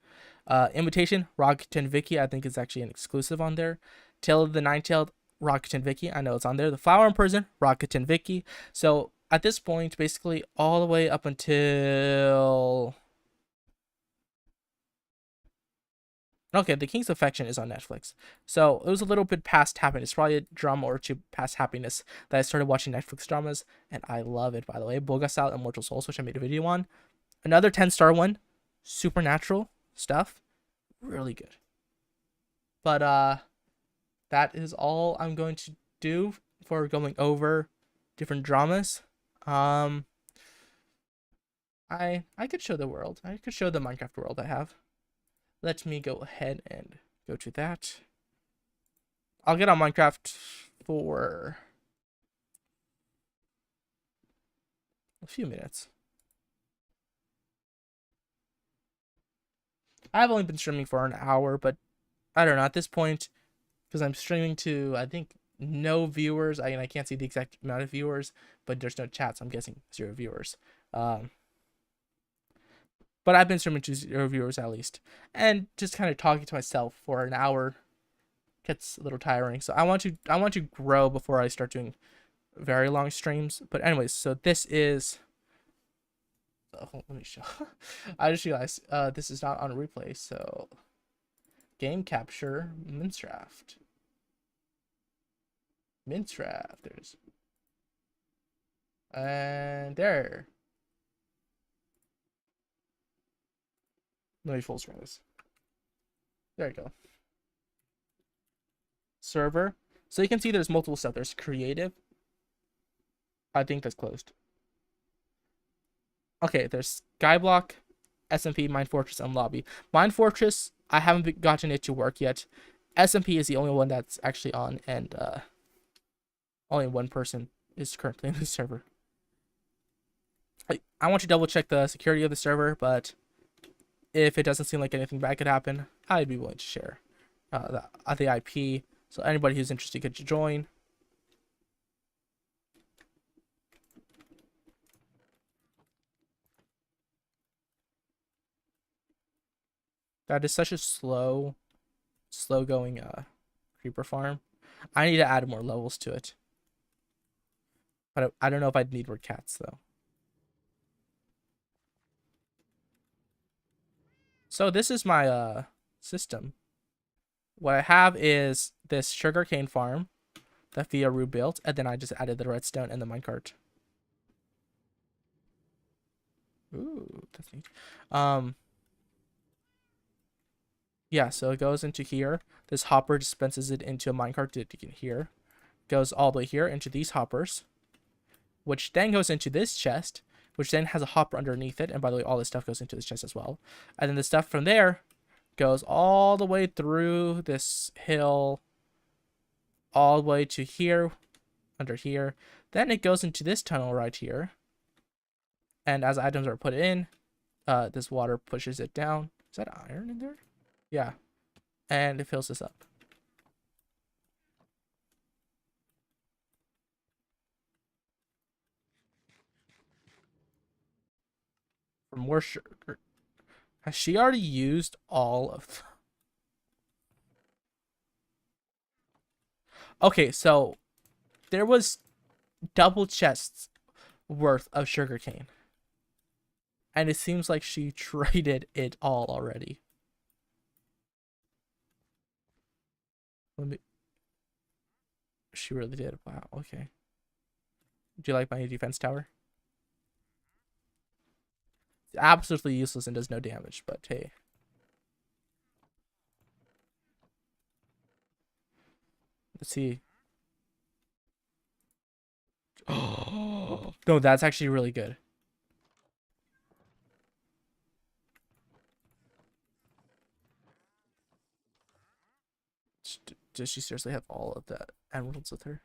Invitation, Rocket and Vicky. I think it's actually an exclusive on there. Tale of the Nine-Tailed, Rocket and Vicky. I know it's on there. The Flower in Prison, Rocket and Vicky. So at this point, basically all the way up until okay, The King's Affection is on Netflix. So it was a little bit past happiness, probably a drama or two past happiness that I started watching Netflix dramas, and I love it, by the way. Bogasal Immortal Souls, which I made a video on. Another 10-star one, supernatural stuff, really good. But that is all I'm going to do for going over different dramas. I could show the world. I could show the Minecraft world I have. Let me go ahead and go to that. I'll get on Minecraft for a few minutes. I've only been streaming for an hour, but I don't know, at this point, because I'm streaming to, I think, no viewers. I can't see the exact amount of viewers, but there's no chat, so I'm guessing 0 viewers. But I've been streaming to 0 viewers at least. And just kind of talking to myself for an hour gets a little tiring. So I want to grow before I start doing very long streams. But anyways, so this is let me show. I just realized this is not on replay, so game capture Minecraft. There's and there. Let me full screen this. There you go. Server. So you can see there's multiple stuff. There's creative. I think that's closed. Okay, there's Skyblock, SMP, Mine Fortress, and Lobby. Mine Fortress, I haven't gotten it to work yet. SMP is the only one that's actually on, and only one person is currently in the server. I want to double check the security of the server, but if it doesn't seem like anything bad could happen, I'd be willing to share the IP. So anybody who's interested could join. That is such a slow going creeper farm. I need to add more levels to it. But I don't know if I'd need more cats though. So this is my system. What I have is this sugarcane farm that Fiverr built, and then I just added the redstone and the minecart. Ooh, that's neat. Yeah, so it goes into here. This hopper dispenses it into a minecart that you can hear. Goes all the way here into these hoppers, which then goes into this chest, which then has a hopper underneath it. And by the way, all this stuff goes into this chest as well. And then the stuff from there goes all the way through this hill, all the way to here, under here. Then it goes into this tunnel right here. And as items are put in, this water pushes it down. Is that iron in there? Yeah. And it fills this up. For more sugar. Has she already used all of them? Okay, so there was double chests worth of sugarcane. And it seems like she traded it all already. She really did. Wow, okay. Do you like my defense tower? It's absolutely useless and does no damage, but hey. Let's see. Oh, no, that's actually really good. Does she seriously have all of the emeralds with her?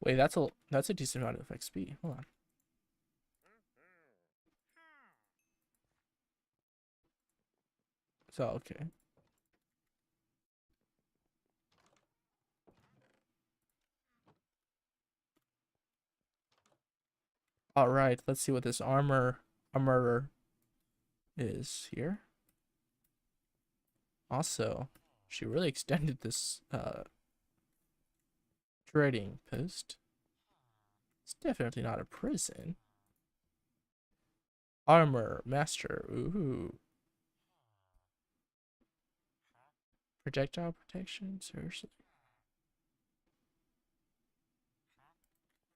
Wait, that's a decent amount of XP. Hold on. So okay. All right, let's see what this armor is here. Also, she really extended this trading post. It's definitely not a prison. Armor master. Ooh. Projectile protection. Seriously.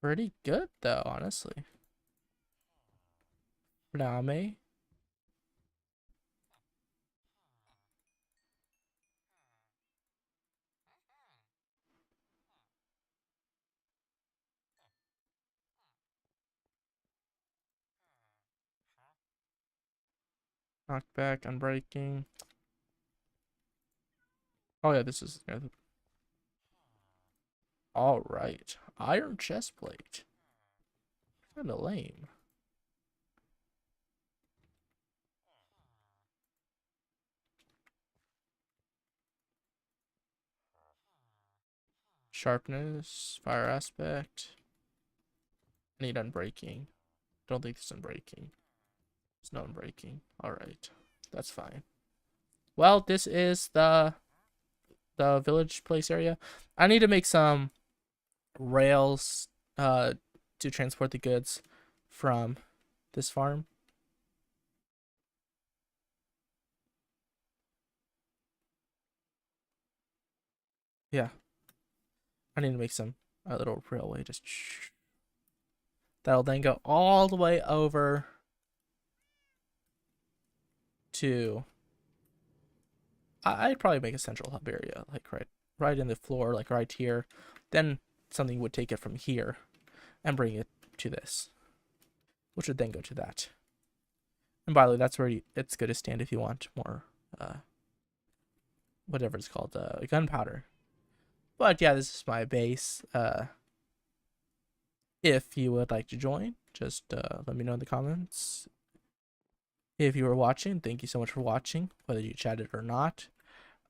Pretty good though, honestly. Flame. Knockback, unbreaking. Oh yeah, this is all right. Iron chest plate. Kind of lame. Sharpness, fire aspect. I need unbreaking. Don't think there's unbreaking. There's no unbreaking. All right, that's fine. Well, this is the village place area. I need to make some rails to transport the goods from this farm. Yeah, I need to make some a little railway just that'll then go all the way over to I'd probably make a central hub area, like right in the floor, like right here. Then something would take it from here and bring it to this, which would then go to that. And by the way, that's where it's good to stand if you want more, whatever it's called, gunpowder. But yeah, this is my base. If you would like to join, just let me know in the comments. If you were watching, thank you so much for watching, whether you chatted or not.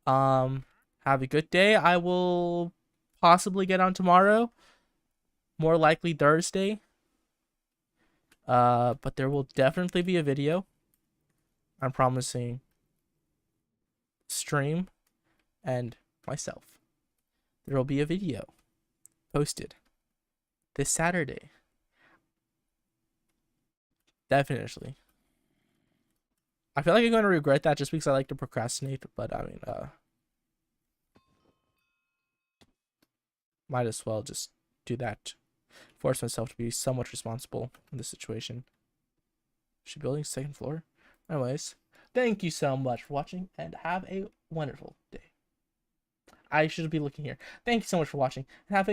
Have a good day. I will possibly get on tomorrow, more likely Thursday. But there will definitely be a video. I'm promising stream and myself. There will be a video posted this Saturday. Definitely. I feel like I'm going to regret that just because I like to procrastinate, but I mean, might as well just do that. Force myself to be somewhat responsible in this situation. Is she building second floor? Anyways, thank you so much for watching and have a wonderful day. I should be looking here. Thank you so much for watching and have a